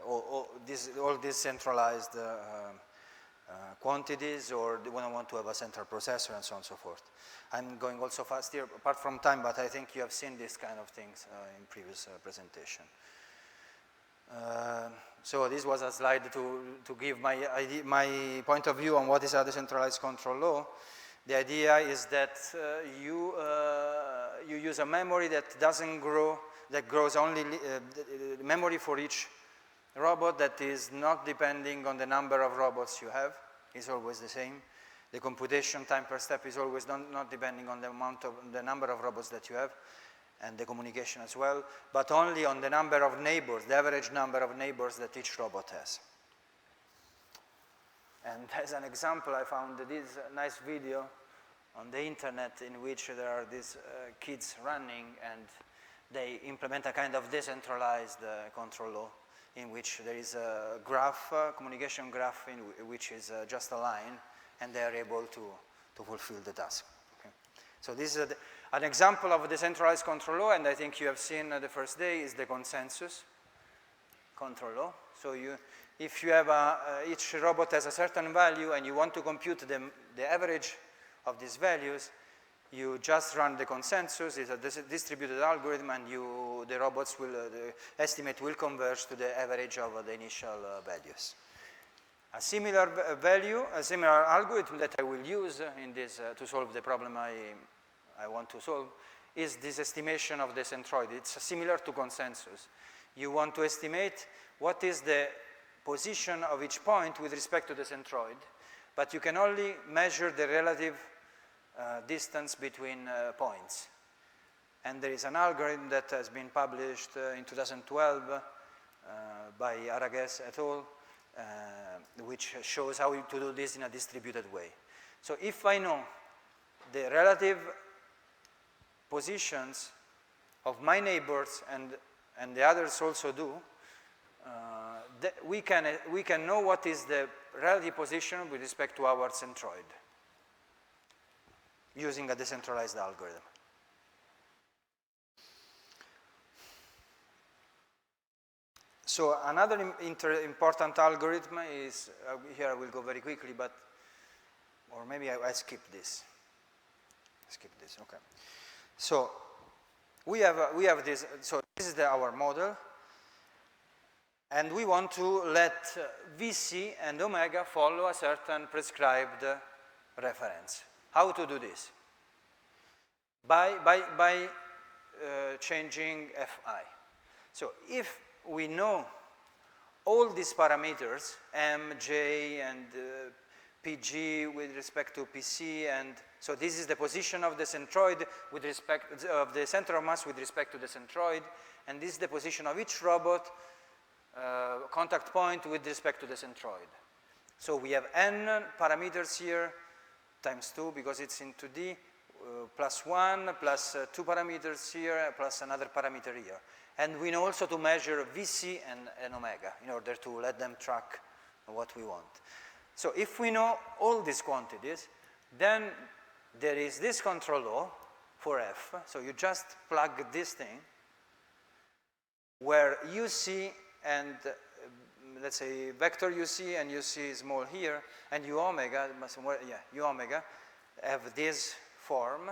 all these centralized quantities, or we don't want to have a central processor and so on and so forth. I'm going also fast here, apart from time, but I think you have seen these kind of things in previous presentation. So this was a slide to give my point of view on what is a decentralized control law. The idea is that you use a memory that doesn't grow, that grows only memory for each robot that is not depending on the number of robots you have, is always the same. The computation time per step is always not depending on the number of robots that you have, and the communication as well, but only on the number of neighbors, the average number of neighbors that each robot has. And as an example, I found this nice video on the internet in which there are these kids running, and they implement a kind of decentralized control law, in which there is a graph, communication graph, which is just a line, and they are able to fulfill the task. Okay. So this is an example of a decentralized control law, and I think you have seen the first day is the consensus control law. So if you have each robot has a certain value and you want to compute the average of these values, you just run the consensus. It's a distributed algorithm, and the robots will, the estimate will converge to the average of the initial values. A similar algorithm that I will use in this to solve the problem I want to solve is this estimation of the centroid. It's similar to consensus. You want to estimate what is the position of each point with respect to the centroid, but you can only measure the relative distance between points. And there is an algorithm that has been published in 2012 by Aragues et al., which shows how to do this in a distributed way. So if I know the relative positions of my neighbors, and the others also do, we can know what is the relative position with respect to our centroid using a decentralized algorithm. So another important algorithm is, here I will go very quickly, or maybe I skip this. skip this, okay. So we have this, so this is our model, and we want to let VC and omega follow a certain prescribed reference. How to do this? By changing Fi. So if we know all these parameters, M, J, and PG with respect to PC, and so this is the position of the centroid with respect of the center of mass with respect to the centroid, and this is the position of each robot contact point with respect to the centroid. So we have n parameters here times 2 because it's in 2D, plus 1, plus 2 parameters here, plus another parameter here. And we know also to measure VC and omega in order to let them track what we want. So if we know all these quantities, then there is this control law for F. So you just plug this thing where UC and let's say vector UC and UC small here, and U omega, U omega have this form.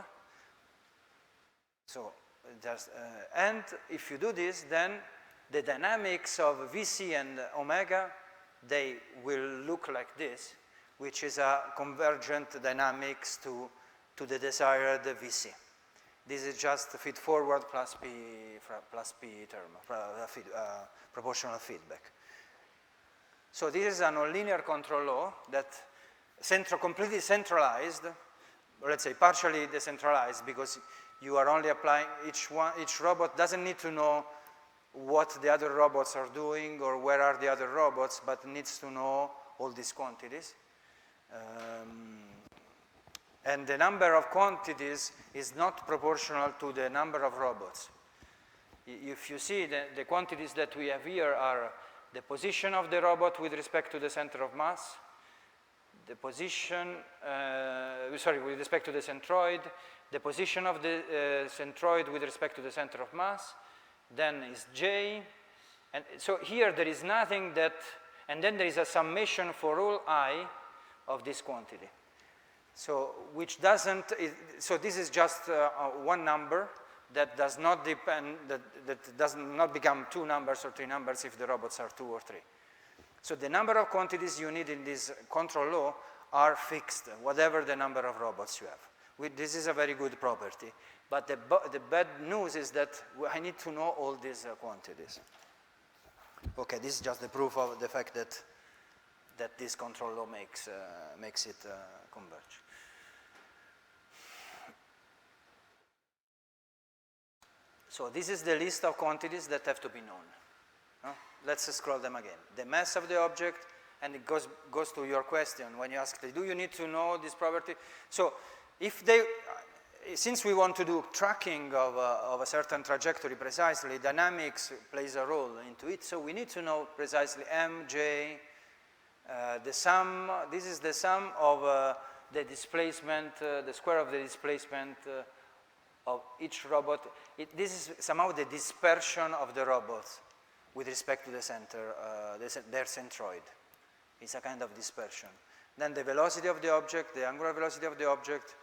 So just, and if you do this, then the dynamics of VC and omega, they will look like this, which is a convergent dynamics to the desired VC. This is just feed forward plus P term, proportional feedback. So this is a nonlinear control law that completely centralized, or let's say partially decentralized, because you are only applying each robot doesn't need to know what the other robots are doing or where are the other robots, but needs to know all these quantities. And the number of quantities is not proportional to the number of robots. If you see, the quantities that we have here are the position of the robot with respect to the center of mass, the position, with respect to the centroid, the position of the centroid with respect to the center of mass, then is J, and so here there is nothing that, and then there is a summation for all I of this quantity. So which doesn't, so this is just one number that does not depend, that does not become 2 numbers or 3 numbers if the robots are 2 or 3. So the number of quantities you need in this control law are fixed, whatever the number of robots you have. This is a very good property. But the bad news is that I need to know all these quantities. Okay, this is just the proof of the fact that this control law makes it converge. So this is the list of quantities that have to be known. Let's scroll them again. The mass of the object, and it goes to your question when you ask, do you need to know this property? So if they, since we want to do tracking of a certain trajectory precisely, dynamics plays a role into it, so we need to know precisely M, J, the sum, this is the sum of the displacement, the square of the displacement of each robot. This is somehow the dispersion of the robots with respect to the center, their centroid. It's a kind of dispersion. Then the velocity of the object, the angular velocity of the object,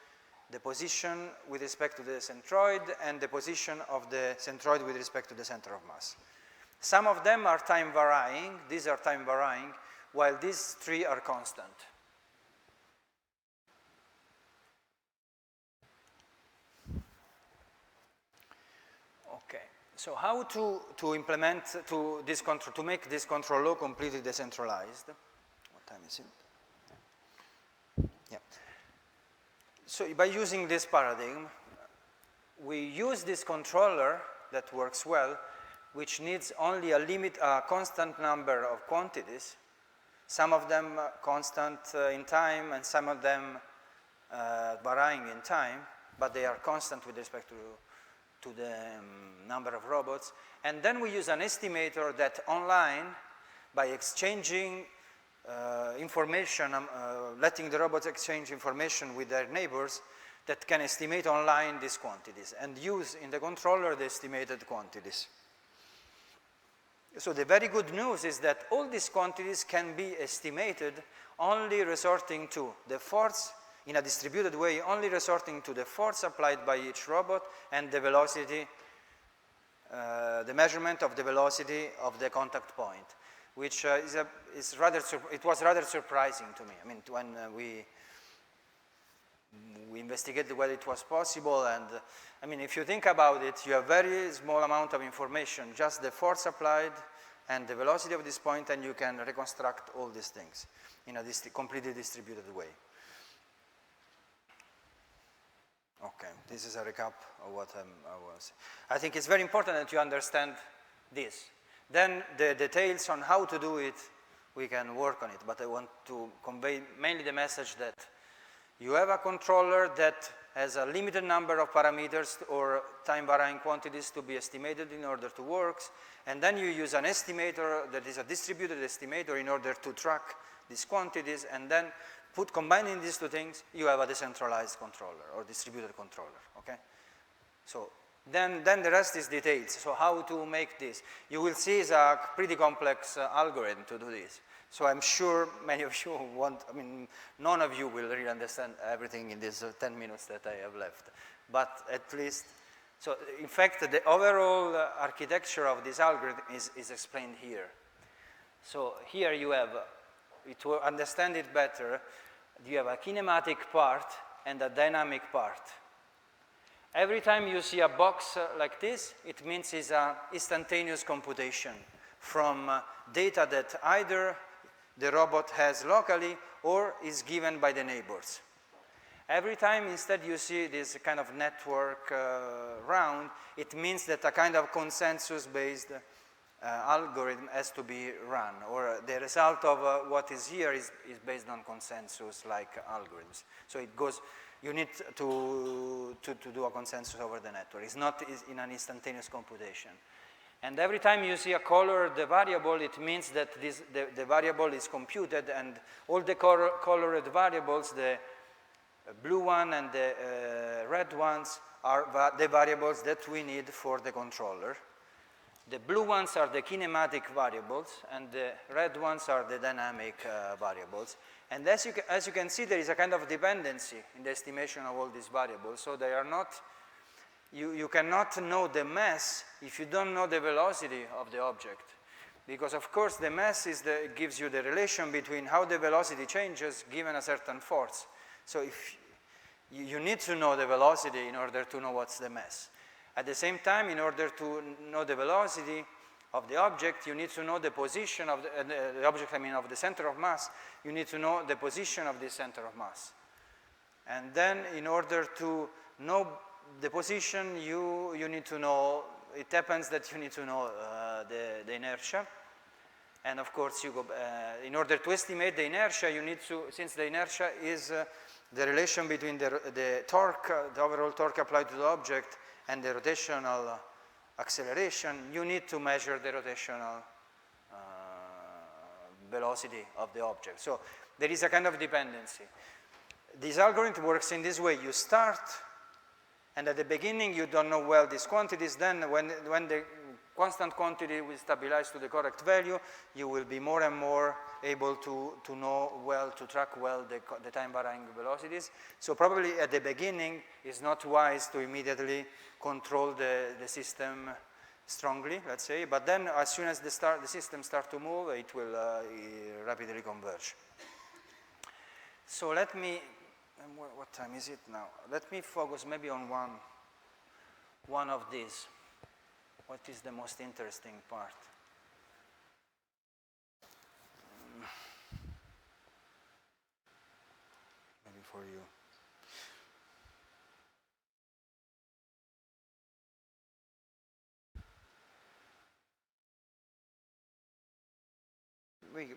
the position with respect to the centroid, and the position of the centroid with respect to the center of mass. Some of them are time varying, these are time varying, while these 3 are constant. Okay, so how to implement this control, to make this control law completely decentralized? What time is it? Yeah. So by using this paradigm, we use this controller that works well, which needs only a constant number of quantities, some of them constant in time and some of them varying in time, but they are constant with respect to the number of robots. And then we use an estimator that online, by exchanging information, letting the robots exchange information with their neighbors, that can estimate online these quantities and use in the controller the estimated quantities. So the very good news is that all these quantities can be estimated only resorting to the force in a distributed way, only resorting to the force applied by each robot and the velocity, the measurement of the velocity of the contact point, which it was rather surprising to me. I mean, when we investigated whether it was possible, and I mean, if you think about it, you have very small amount of information, just the force applied and the velocity of this point, and you can reconstruct all these things in a completely distributed way. Okay, this is a recap of what I was. I think it's very important that you understand this. Then the details on how to do it, we can work on it, but I want to convey mainly the message that you have a controller that has a limited number of parameters or time-varying quantities to be estimated in order to work, and then you use an estimator that is a distributed estimator in order to track these quantities, and then combining these two things, you have a decentralized controller or distributed controller, okay? So then the rest is details. So how to make this? You will see it's a pretty complex algorithm to do this. So I'm sure many of you want, I mean, none of you will really understand everything in these 10 minutes that I have left. But at least, so in fact, the overall architecture of this algorithm is explained here. So here you have, to understand it better, you have a kinematic part and a dynamic part. Every time you see a box like this, it means it's an instantaneous computation from data that either the robot has locally or is given by the neighbors. Every time instead you see this kind of network round, it means that a kind of consensus-based algorithm has to be run, or the result of what is here is based on consensus-like algorithms. So it goes, you need to do a consensus over the network. It's not in an instantaneous computation. And every time you see a colored variable, it means that the variable is computed, and all the colored variables, the blue one and the red ones, are the variables that we need for the controller. The blue ones are the kinematic variables, and the red ones are the dynamic variables. And as you can see, there is a kind of dependency in the estimation of all these variables. So they are not, you cannot know the mass if you don't know the velocity of the object. Because of course the mass gives you the relation between how the velocity changes given a certain force. So if you need to know the velocity in order to know what's the mass. At the same time, in order to know the velocity of the object, you need to know the position of the object, I mean of the center of mass, you need to know the position of the center of mass. And then in order to know the position, you need to know, it happens that you need to know the inertia. And of course, you go, in order to estimate the inertia, you need to, since the inertia is the relation between the torque, the overall torque applied to the object, and the rotational acceleration, you need to measure the rotational velocity of the object. So there is a kind of dependency. This algorithm works in this way. You start, and at the beginning you don't know well these quantities. Then when the constant quantity will stabilize to the correct value, you will be more and more able to know well, to track well the time varying velocities. So probably at the beginning it's not wise to immediately control the system strongly, let's say, but then as soon as the system starts to move, it will rapidly converge. So let me, what time is it now? Let me focus maybe on one of these. What is the most interesting part? Maybe for you.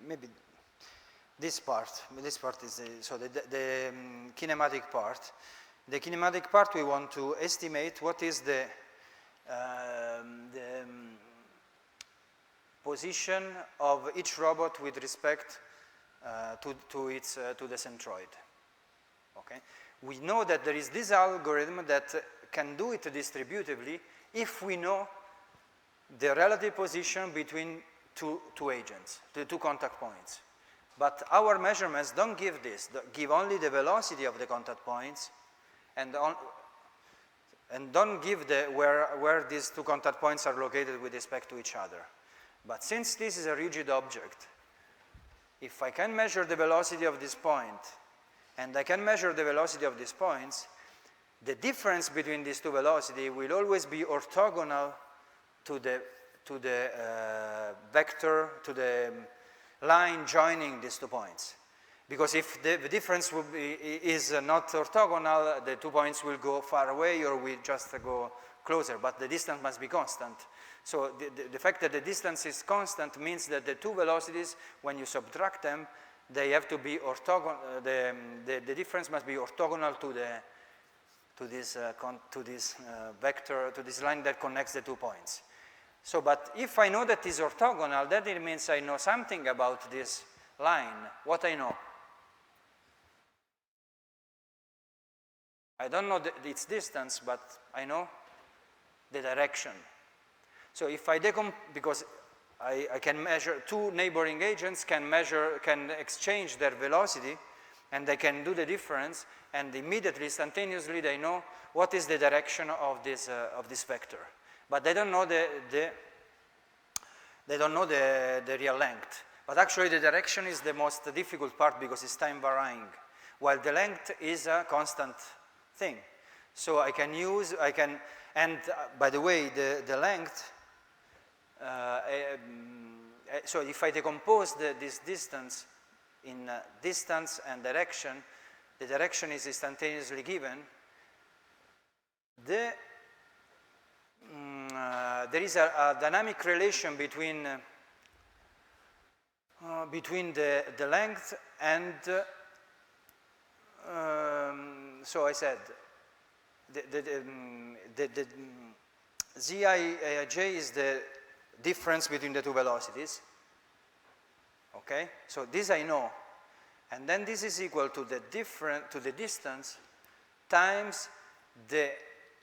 Maybe this part is so the kinematic part. The kinematic part, we want to estimate what is the position of each robot with respect to the centroid. Okay, we know that there is this algorithm that can do it distributively if we know the relative position between two agents, the two contact points. But our measurements don't give this, give only the velocity of the contact points and don't give the where these two contact points are located with respect to each other. But since this is a rigid object, if I can measure the velocity of this point and I can measure the velocity of these points, the difference between these two velocities will always be orthogonal to the vector, to the line joining these 2 points. Because if the difference is not orthogonal, the 2 points will go far away or will just go closer, but the distance must be constant. So the fact that the distance is constant means that the two velocities, when you subtract them, they have to be orthogonal. The difference must be orthogonal to this vector, to this line that connects the 2 points. So, but if I know that it's orthogonal, then it means I know something about this line. What I know? I don't know its distance, but I know the direction. So if I because I can measure, two neighboring agents can exchange their velocity, and they can do the difference, and immediately, instantaneously, they know what is the direction of this vector. But they don't know the real length. But actually, the direction is the most difficult part because it's time varying, while the length is a constant thing. So I can use, and by the way, the length, so if I decompose this distance in distance and direction, the direction is instantaneously given. There is a dynamic relation between the length and so I said the Zij is the difference between the two velocities. Okay, so this I know, and then this is equal to the distance times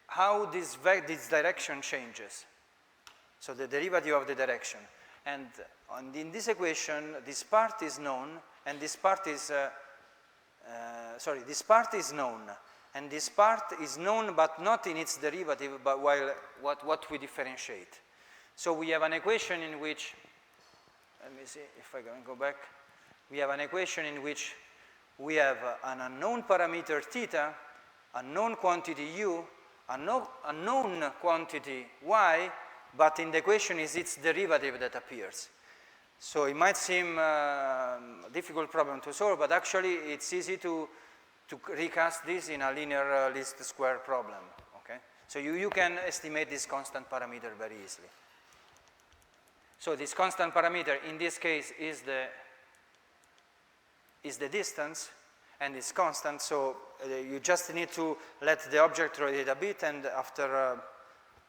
how this direction changes. So the derivative of the direction, and in this equation, this part is known, and this part is this part is known, and this part is known, but not in its derivative, but what we differentiate. So we have an equation in which, let me see if I can go back. We have an equation in which we have an unknown parameter theta, a known quantity u, a known quantity y, but in the equation is its derivative that appears. So it might seem a difficult problem to solve, but actually it's easy to recast this in a linear least square problem. Okay? So you can estimate this constant parameter very easily. So this constant parameter in this case is the distance, and it's constant, so you just need to let the object rotate a bit, and after a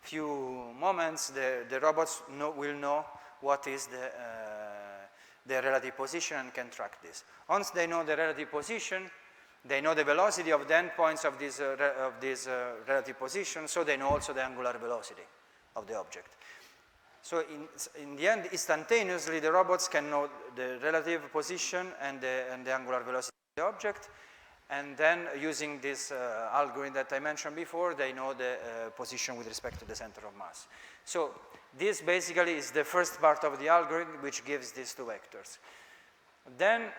few moments the robots will know what is the relative position and can track this. Once they know the relative position, they know the velocity of the endpoints of this relative position, so they know also the angular velocity of the object. So in the end, instantaneously, the robots can know the relative position and the angular velocity of the object, and then using this algorithm that I mentioned before, they know the position with respect to the center of mass. So this basically is the first part of the algorithm, which gives these two vectors. Then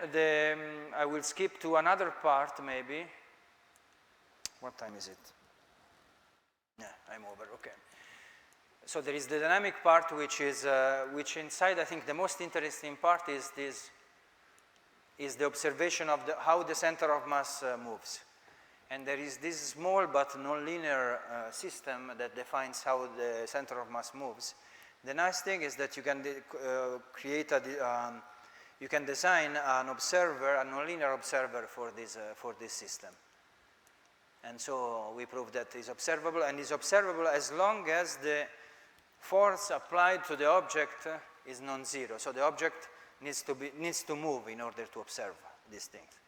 I will skip to another part, maybe. What time is it? Yeah, I'm over, okay. So there is the dynamic part, which is, which inside, I think the most interesting part is the observation of how the center of mass moves. And there is this small but nonlinear system that defines how the center of mass moves. The nice thing is that you can you can design an observer, a nonlinear observer for this system. And so we prove that it's observable, and it's observable as long as the force applied to the object is non-zero. So the object needs to move in order to observe these things.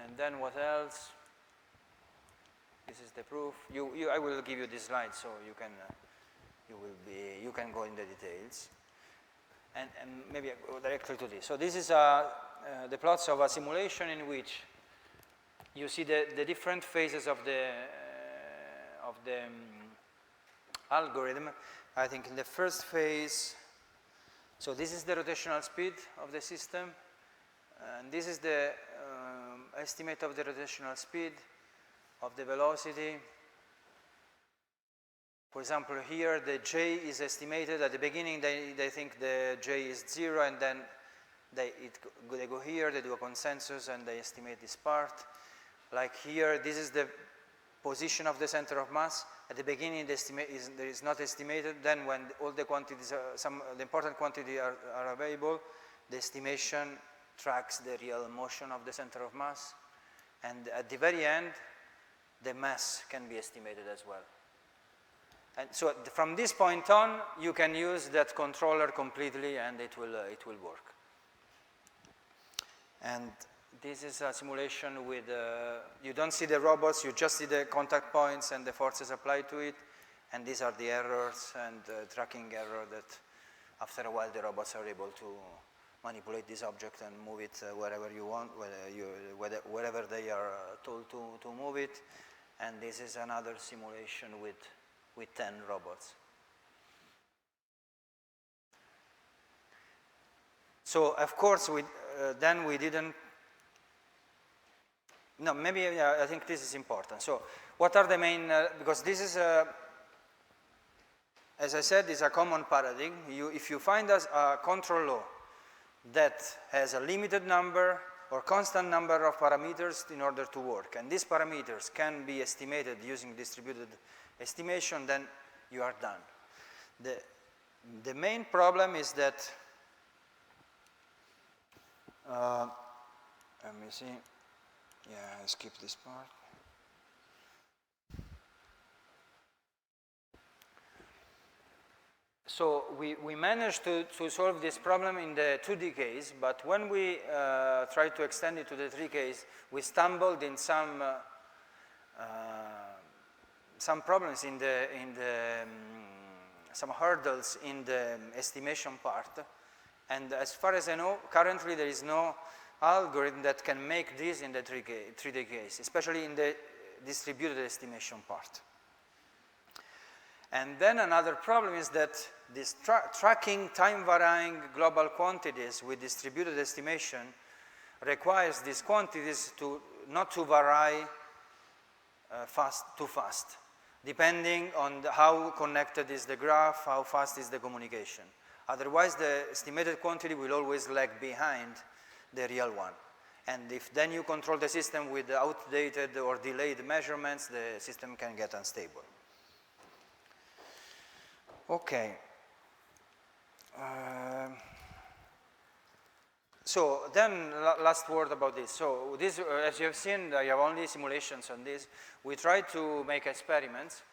And then what else? This is the proof. I will give you this slide so you can go in the details. and maybe I go directly to this. So this is the plots of a simulation in which you see the different phases of the algorithm. I think in the first phase, so this is the rotational speed of the system, and this is the estimate of the rotational speed, of the velocity. For example, here the J is estimated at the beginning. They think the J is 0, and then they go here, they do a consensus, and they estimate this part. Like here, this is the position of the center of mass. At the beginning, there is not estimated. Then when all the quantities, the important quantities are available, the estimation tracks the real motion of the center of mass. And at the very end, the mass can be estimated as well. And so from this point on, you can use that controller completely, and it will work. And this is a simulation with, you don't see the robots, you just see the contact points and the forces applied to it. And these are the errors and tracking error that after a while the robots are able to manipulate this object and move it wherever you want, wherever they are told to move it. And this is another simulation with 10 robots. So of course, then we didn't, no, maybe I think this is important. So what are the main, because this is, as I said, is a common paradigm. If you find a control law that has a limited number or constant number of parameters in order to work, and these parameters can be estimated using distributed estimation, then you are done. The main problem is that, let me see, yeah, I skipped this part. So we managed to solve this problem in the 2D case, but when we tried to extend it to the 3D case, we stumbled in some problems in some hurdles in the estimation part. And as far as I know, currently there is no algorithm that can make this in the 3D case, especially in the distributed estimation part. And then another problem is that this tracking time-varying global quantities with distributed estimation requires these quantities not to vary too fast, depending on how connected is the graph, how fast is the communication. Otherwise, the estimated quantity will always lag behind the real one. And if then you control the system with outdated or delayed measurements, the system can get unstable. Okay. So then, last word about this. So this, as you have seen, I have only simulations on this. We tried to make experiments.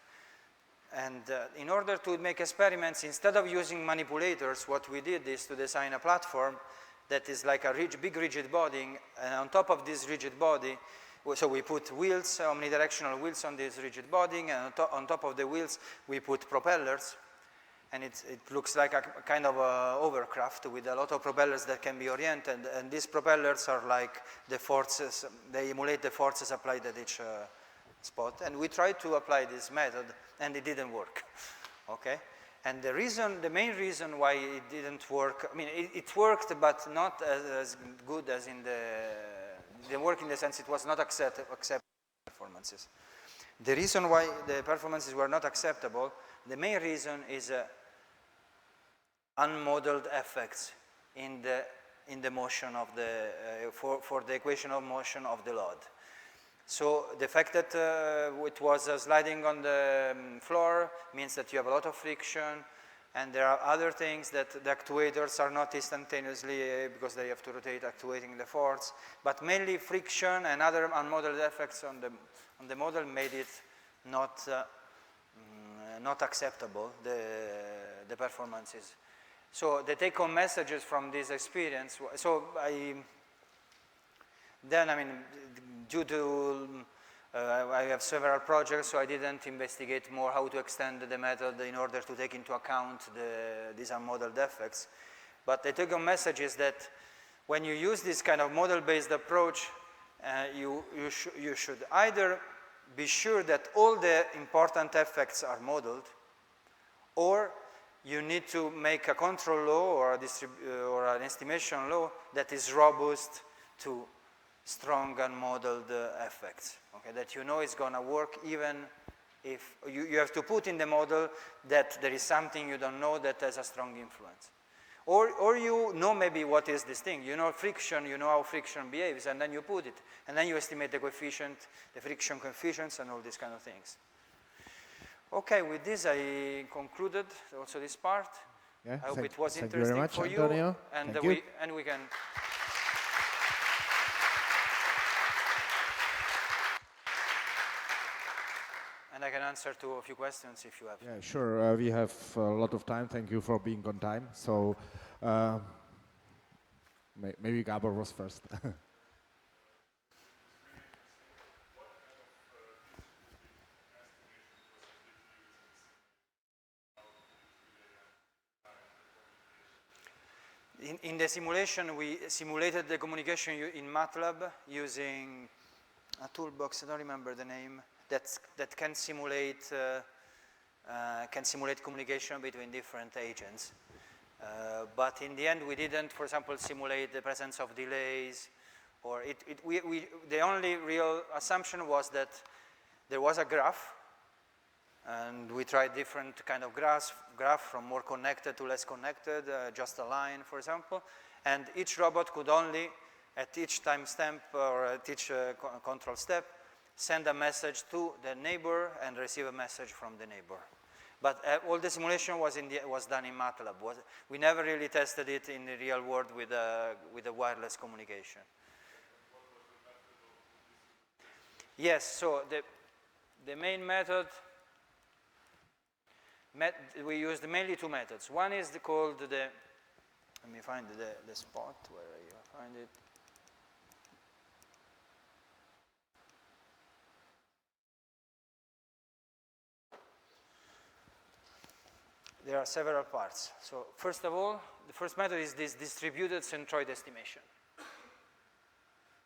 And in order to make experiments, instead of using manipulators, what we did is to design a platform that is like a big rigid body. And on top of this rigid body, so we put wheels, omnidirectional wheels on this rigid body. And on top of the wheels, we put propellers. And it looks like a kind of a overcraft with a lot of propellers that can be oriented. And these propellers are like the forces, they emulate the forces applied at each spot. And we tried to apply this method, and it didn't work, okay? And the main reason why it didn't work, I mean, it worked, but not as good as in the work in the sense it was not acceptable performances. The reason why the performances were not acceptable, the main reason is unmodeled effects in the motion of the, for the equation of motion of the load. So the fact that it was sliding on the floor means that you have a lot of friction, and there are other things that the actuators are not instantaneously because they have to rotate actuating the force, but mainly friction and other unmodeled effects on the model made it not acceptable, the performances. So the take-home messages from this experience, so due to, I have several projects, so I didn't investigate more how to extend the method in order to take into account these unmodeled effects. But the take-home message is that when you use this kind of model-based approach, you should either be sure that all the important effects are modeled, or you need to make a control law or, or an estimation law that is robust to strong unmodeled effects, okay, that you know is going to work even if you have to put in the model that there is something you don't know that has a strong influence. Or you know maybe what is this thing. You know friction, you know how friction behaves, and then you put it. And then you estimate the coefficient, the friction coefficients, and all these kind of things. Okay, with this I concluded also this part. Yeah, I hope it was thank you very interesting much, for Antonio. you. And Thank you. we can... And I can answer to a few questions if you have. Yeah, sure. We have a lot of time. Thank you for being on time. So maybe Gabor was first. In the simulation, we simulated the communication in MATLAB using a toolbox, I don't remember the name, that can simulate communication between different agents. But in the end, we didn't, for example, simulate the presence of delays, or the only real assumption was that there was a graph, and we tried different kind of graph from more connected to less connected, just a line, for example, and each robot could only, at each timestamp or at each control step, send a message to the neighbor and receive a message from the neighbor. But all the simulation was done in MATLAB. We never really tested it in the real world with a wireless communication. Yes, so the main method, we used mainly two methods. One is called let me find the spot where you find it. There are several parts. So first of all, the first method is this distributed centroid estimation.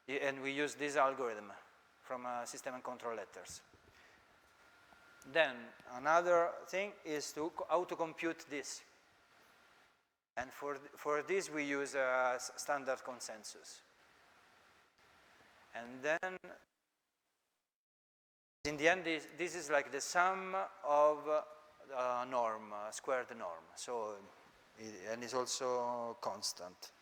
And we use this algorithm from system and control letters. Then another thing is how to compute this. And for this we use a standard consensus. And then in the end this is like the sum of norm, squared norm. So, and it's also constant,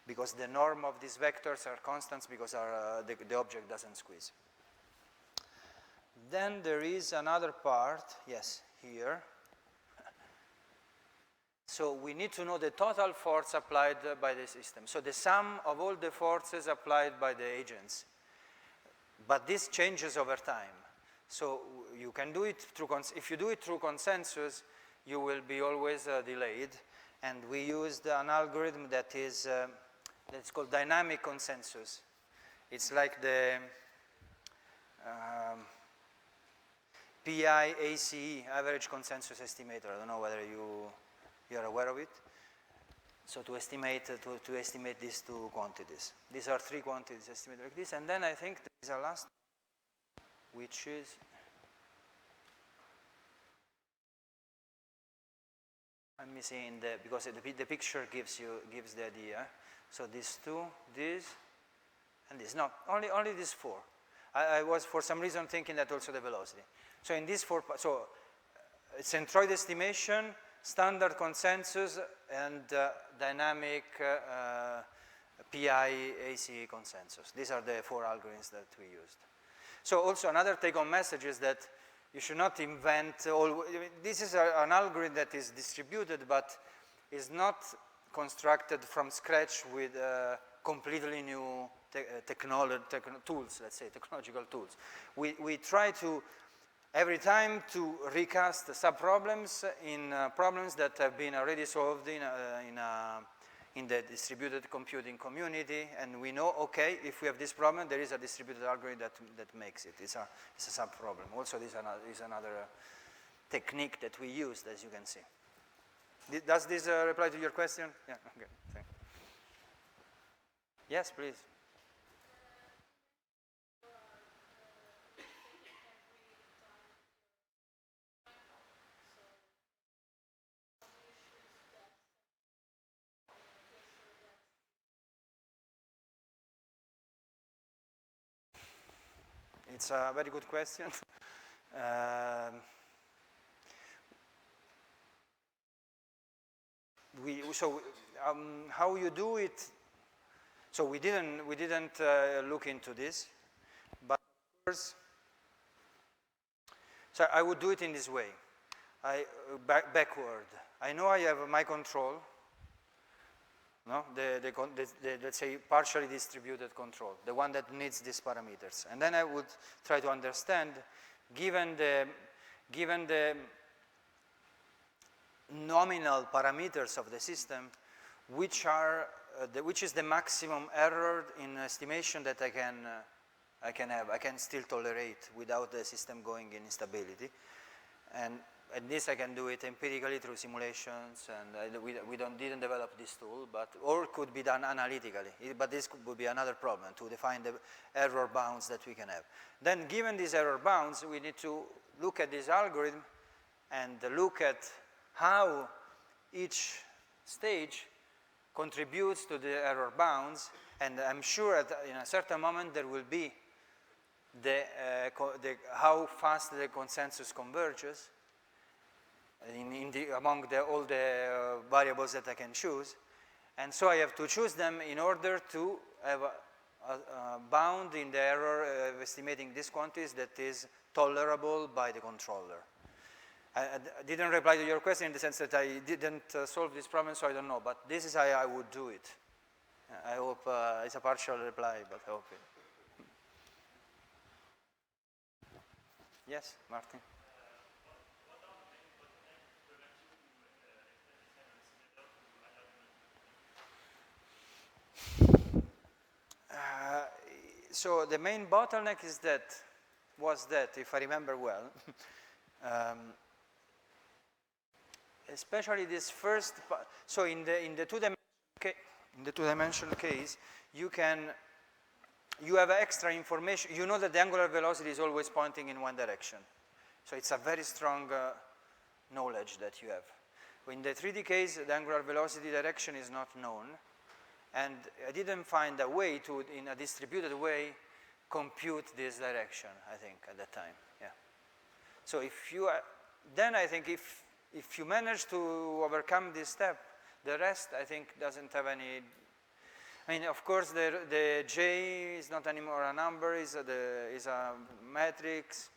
because the norm of these vectors are constants because the object doesn't squeeze. Then there is another part, yes, here. So we need to know the total force applied by the system. So the sum of all the forces applied by the agents. But this changes over time. So you can do it through, if you do it through consensus, you will be always delayed. And we used an algorithm that is, that's called dynamic consensus. It's like the FEE-CTU, average consensus estimator. I don't know whether you are aware of it. So to estimate these two quantities. These are three quantities estimated like this. And then I think there is a last, which is let me see because the picture gives the idea. So these two, this, and this. No, only these four. I was for some reason thinking that also the velocity. So in these four, so centroid estimation, standard consensus, and dynamic FEE-CTU consensus. These are the four algorithms that we used. So also another take-home message is that you should not invent all. This is an algorithm that is distributed, but is not constructed from scratch with completely new tools, let's say, technological tools. We try to, every time, to recast sub-problems in problems that have been already solved in the distributed computing community, and we know, okay, if we have this problem, there is a distributed algorithm that makes it. It's a sub-problem. Also, this is another technique that we used, as you can see. Does this reply to your question? Yeah, okay. Yes, please. It's a very good question. How you do it? So we didn't look into this, but of course, so I would do it in this way. Backward. I know I have my control. No, let's say partially distributed control, the one that needs these parameters, and then I would try to understand, given the nominal parameters of the system, which is the maximum error in estimation that I can still tolerate without the system going in instability, and this I can do it empirically through simulations, and we didn't develop this tool, or it could be done analytically, but this would be another problem to define the error bounds that we can have. Then given these error bounds, we need to look at this algorithm and look at how each stage contributes to the error bounds, and I'm sure that in a certain moment there will be how fast the consensus converges among all the variables that I can choose, and so I have to choose them in order to have a bound in the error of estimating these quantities that is tolerable by the controller. I didn't reply to your question in the sense that I didn't solve this problem, so I don't know, but this is how I would do it. I hope it's a partial reply, but I hope it. Yes, Martin? So the main bottleneck was that, if I remember well, especially this first part. So in the two-dimensional case, you have extra information. You know that the angular velocity is always pointing in one direction. So it's a very strong knowledge that you have. In the 3D case, the angular velocity direction is not known. And I didn't find a way to, in a distributed way, compute this direction, I think, at that time. Yeah. So then I think if you manage to overcome this step, the rest, I think, doesn't have any. I mean, of course, the J is not anymore a number, is a matrix.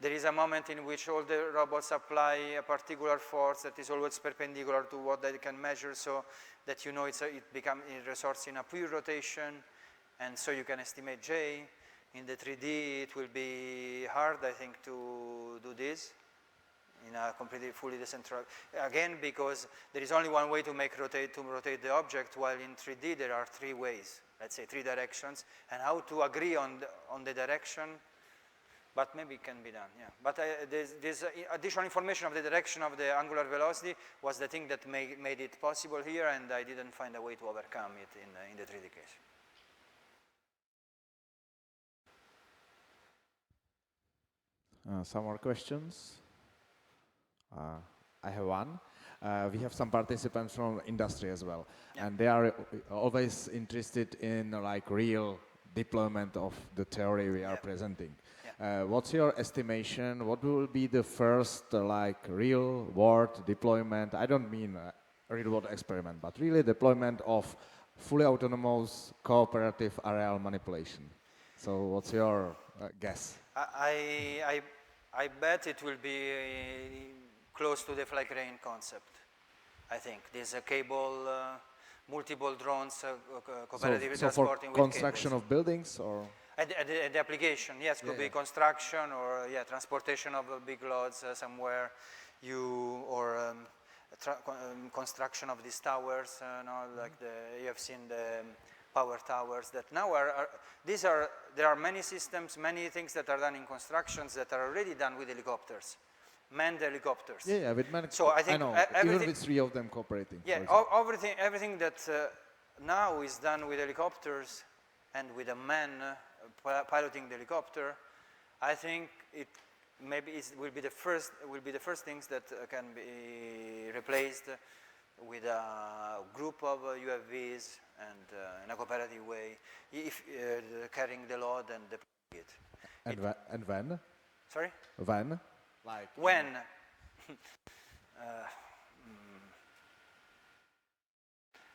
There is a moment in which all the robots apply a particular force that is always perpendicular to what they can measure, so that you know it results in a pure rotation, and so you can estimate J. In the 3D, it will be hard, I think, to do this in a completely fully decentralized. Again, because there is only one way to rotate the object, while in 3D there are three ways, let's say 3 directions, and how to agree on the direction. But maybe it can be done, yeah. But this additional information of the direction of the angular velocity was the thing that made it possible here, and I didn't find a way to overcome it in the 3D case. Some more questions? I have one. We have some participants from industry as well, yeah. And they are always interested in like real deployment of the theory we are presenting. What's your estimation? What will be the first like real world deployment? I don't mean a real world experiment, but really deployment of fully autonomous cooperative areal manipulation. So what's your guess? I bet it will be close to the flag rain concept. I think there's a cable, multiple drones, cooperative transporting with construction cables. Of buildings or? The application, yes, could be construction or transportation of big loads somewhere, or construction of these towers. Like you have seen the power towers that now there are many systems, many things that are done in constructions that are already done with helicopters, manned helicopters. Yeah, with manned. So I think I know, even with 3 of them cooperating. Yeah, everything that now is done with helicopters and with a man piloting the helicopter. I think it maybe will be the first things that can be replaced with a group of UAVs and in a cooperative way, if carrying the load and deploying it. And when? Sorry? When? Like when?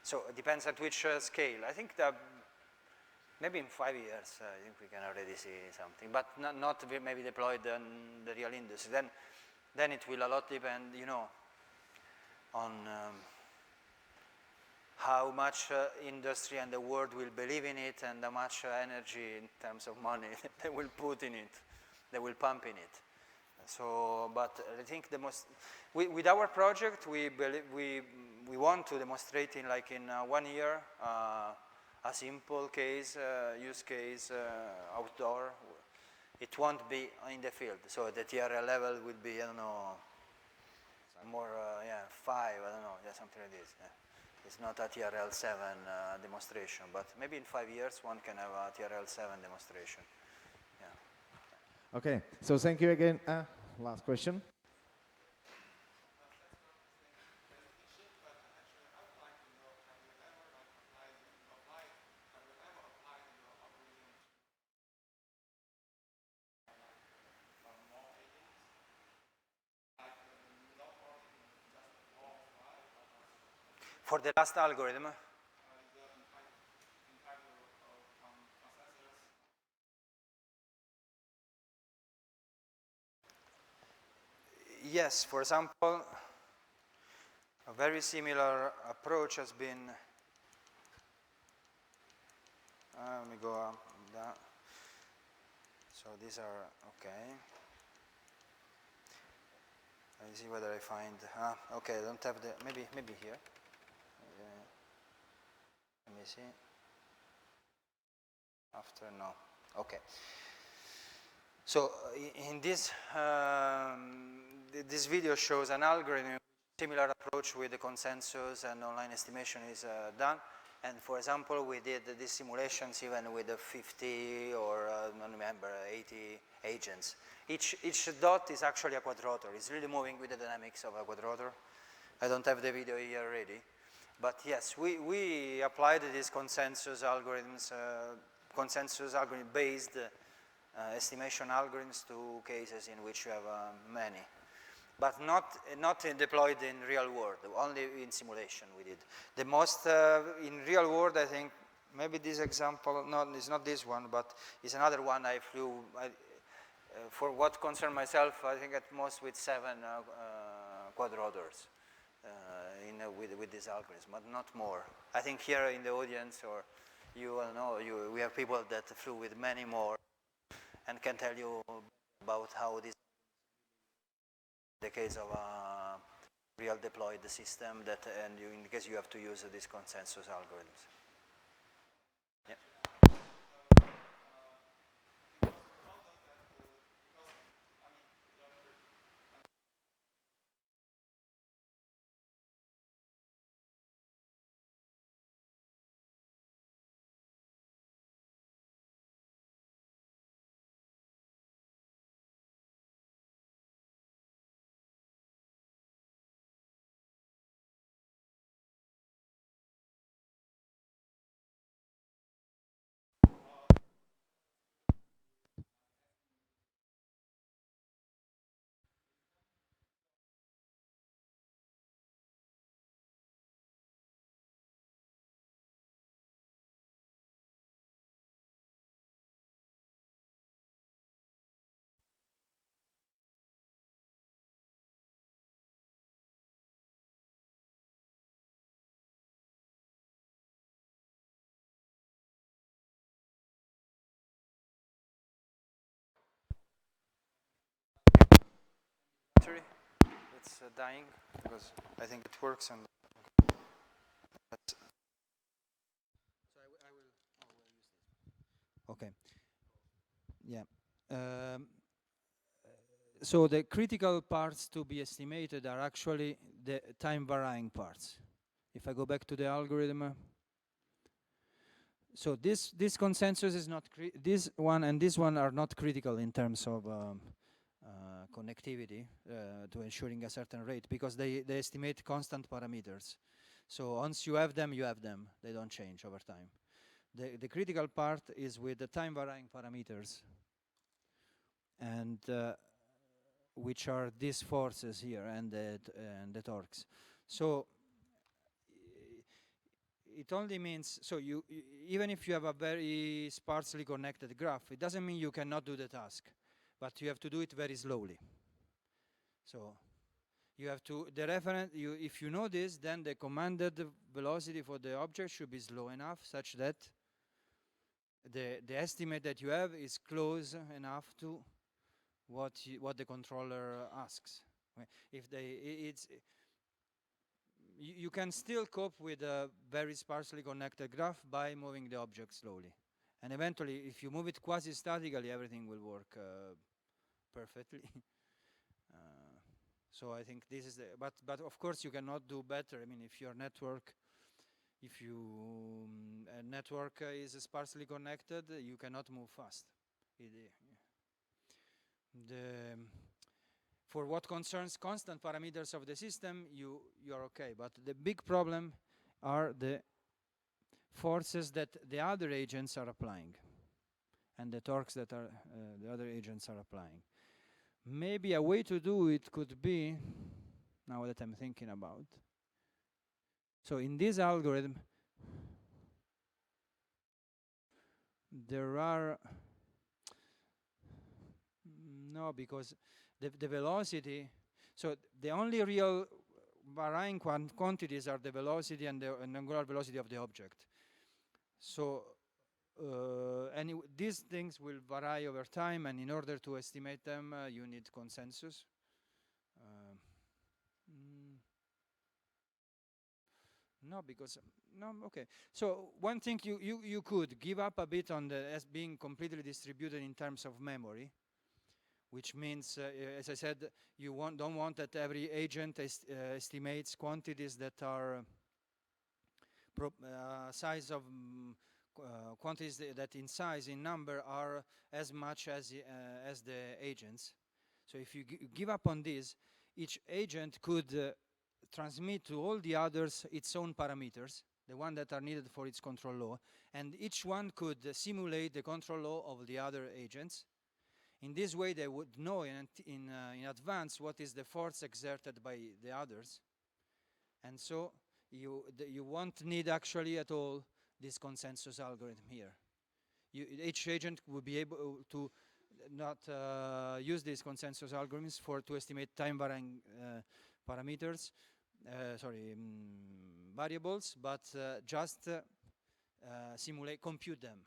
So it depends at which scale. I think that maybe in 5 years, I think we can already see something, but not maybe deployed in the real industry. Then it will a lot depend, you know, on how much industry and the world will believe in it, and how much energy in terms of money they will put in it, they will pump in it. So, but I think the most, with our project, we want to demonstrate in 1 year a simple case, use case, outdoor. It won't be in the field, so the TRL level will be, I don't know, more, 5, I don't know, something like this. Yeah. It's not a TRL 7 demonstration, but maybe in 5 years one can have a TRL 7 demonstration. Yeah. Okay, so thank you again. Last question. For the last algorithm, yes, for example, a very similar approach has been, let me go up that. So these are, okay. I see whether I find, okay, I don't have the, maybe here. Let me see. After, no, okay. So in this, this video shows an algorithm, similar approach with the consensus and online estimation is done. And for example, we did these simulations even with 50 or I don't remember, 80 agents. Each dot is actually a quadrotor. It's really moving with the dynamics of a quadrotor. I don't have the video here ready. But yes, we applied these consensus algorithms, based estimation algorithms to cases in which you have many. But not deployed in real world, only in simulation we did. The most in real world, I think, maybe this example, no, it's not this one, but it's another one I flew, for what concerned myself, I think at most with 7 quadrotors with this algorithm, but not more. I think here in the audience, or you know, we have people that flew with many more and can tell you about how this, the case of a real deployed system that, and in case you have to use these consensus algorithms. Yeah. It's dying because I think it works and. So I will use this. Okay. Yeah. So the critical parts to be estimated are actually the time varying parts. If I go back to the algorithm, So this consensus is not this one and this one are not critical in terms of connectivity to ensuring a certain rate, because they estimate constant parameters. So once you have them, they don't change over time. The critical part is with the time varying parameters, and which are these forces here and the torques. So it only means, so even if you have a very sparsely connected graph, it doesn't mean you cannot do the task, but you have to do it very slowly. So you have to, if you know this, then the commanded velocity for the object should be slow enough such that the estimate that you have is close enough to what the controller asks. If you can still cope with a very sparsely connected graph by moving the object slowly. And eventually, if you move it quasi-statically, everything will work perfectly. So I think this is but of course you cannot do better. I mean, if your network, if you a network is sparsely connected, you cannot move fast. For what concerns constant parameters of the system, you are okay. But the big problem are the forces that the other agents are applying, and the torques that are the other agents are applying. Maybe a way to do it could be, now that I'm thinking about, so in this algorithm, there are, no, because the velocity, so the only real varying quantities are the velocity and the angular velocity of the object. So these things will vary over time, and in order to estimate them, you need consensus. No, because okay. So one thing you could give up a bit on the as being completely distributed in terms of memory, which means, as I said, you don't want that every agent estimates quantities that are size of quantities that in size, in number, are as much as the agents. So if you give up on this, each agent could transmit to all the others its own parameters, the one that are needed for its control law, and each one could simulate the control law of the other agents. In this way, they would know in advance what is the force exerted by the others, and so you won't need actually at all this consensus algorithm here. Each agent would be able to not use these consensus algorithms to estimate time varying parameters, variables, but just compute them.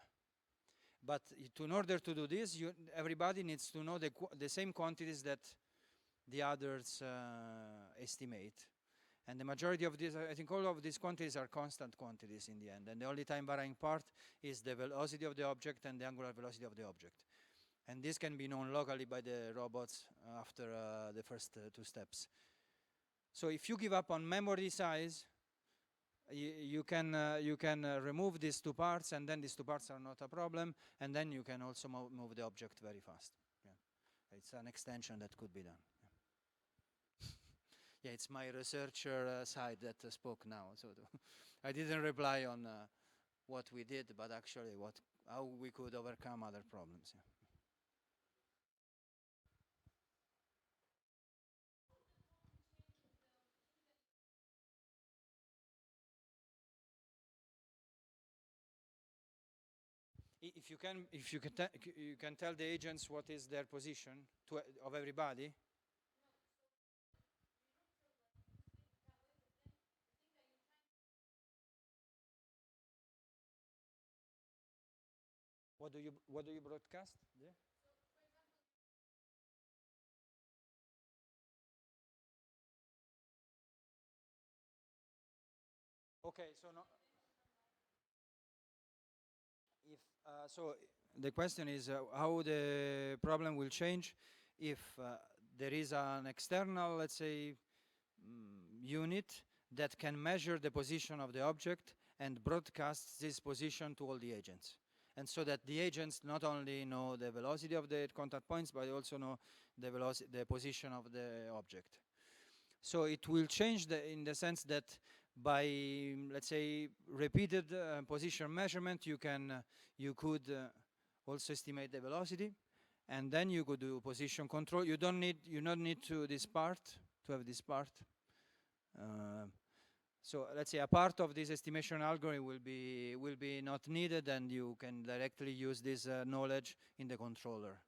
But in order to do this, everybody needs to know the same quantities that the others estimate. And the majority of these, I think all of these quantities are constant quantities in the end. And the only time varying part is the velocity of the object and the angular velocity of the object. And this can be known locally by the robots after the first two steps. So if you give up on memory size, you can remove these two parts, and then these two parts are not a problem, and then you can also move the object very fast. Yeah. It's an extension that could be done. Yeah, it's my researcher side that spoke now. So I didn't reply on what we did, but actually how we could overcome other problems. Yeah. If you can tell the agents what is their position of everybody. What do you broadcast? Yeah. Okay, so no. If so, the question is how the problem will change if there is an external, let's say, unit that can measure the position of the object and broadcasts this position to all the agents. And so that the agents not only know the velocity of the contact points, but also know the position of the object. So it will change in the sense that by, let's say, repeated position measurement, you could also estimate the velocity, and then you could do position control. You don't need to have this part. So let's say a part of this estimation algorithm will be not needed, and you can directly use this knowledge in the controller.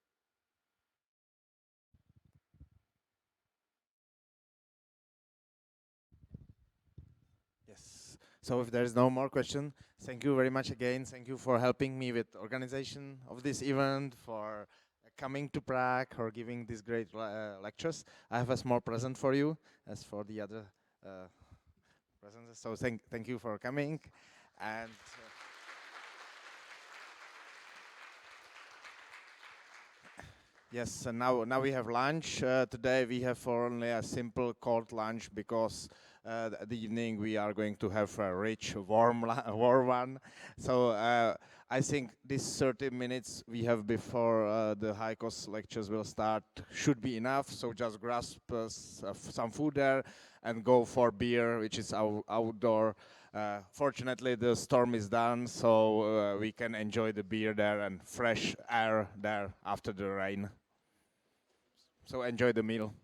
Yes. So if there is no more question, thank you very much again. Thank you for helping me with organization of this event, for coming to Prague, or giving these great lectures. I have a small present for you, as for the other presents. So thank you for coming, and. Yes, and now we have lunch. Today we have only a simple cold lunch because the evening we are going to have a rich, warm one. So I think these 30 minutes we have before the high cost lectures will start should be enough. So just grasp some food there and go for beer, which is outdoor. Fortunately, the storm is done, so we can enjoy the beer there and fresh air there after the rain. So enjoy the meal.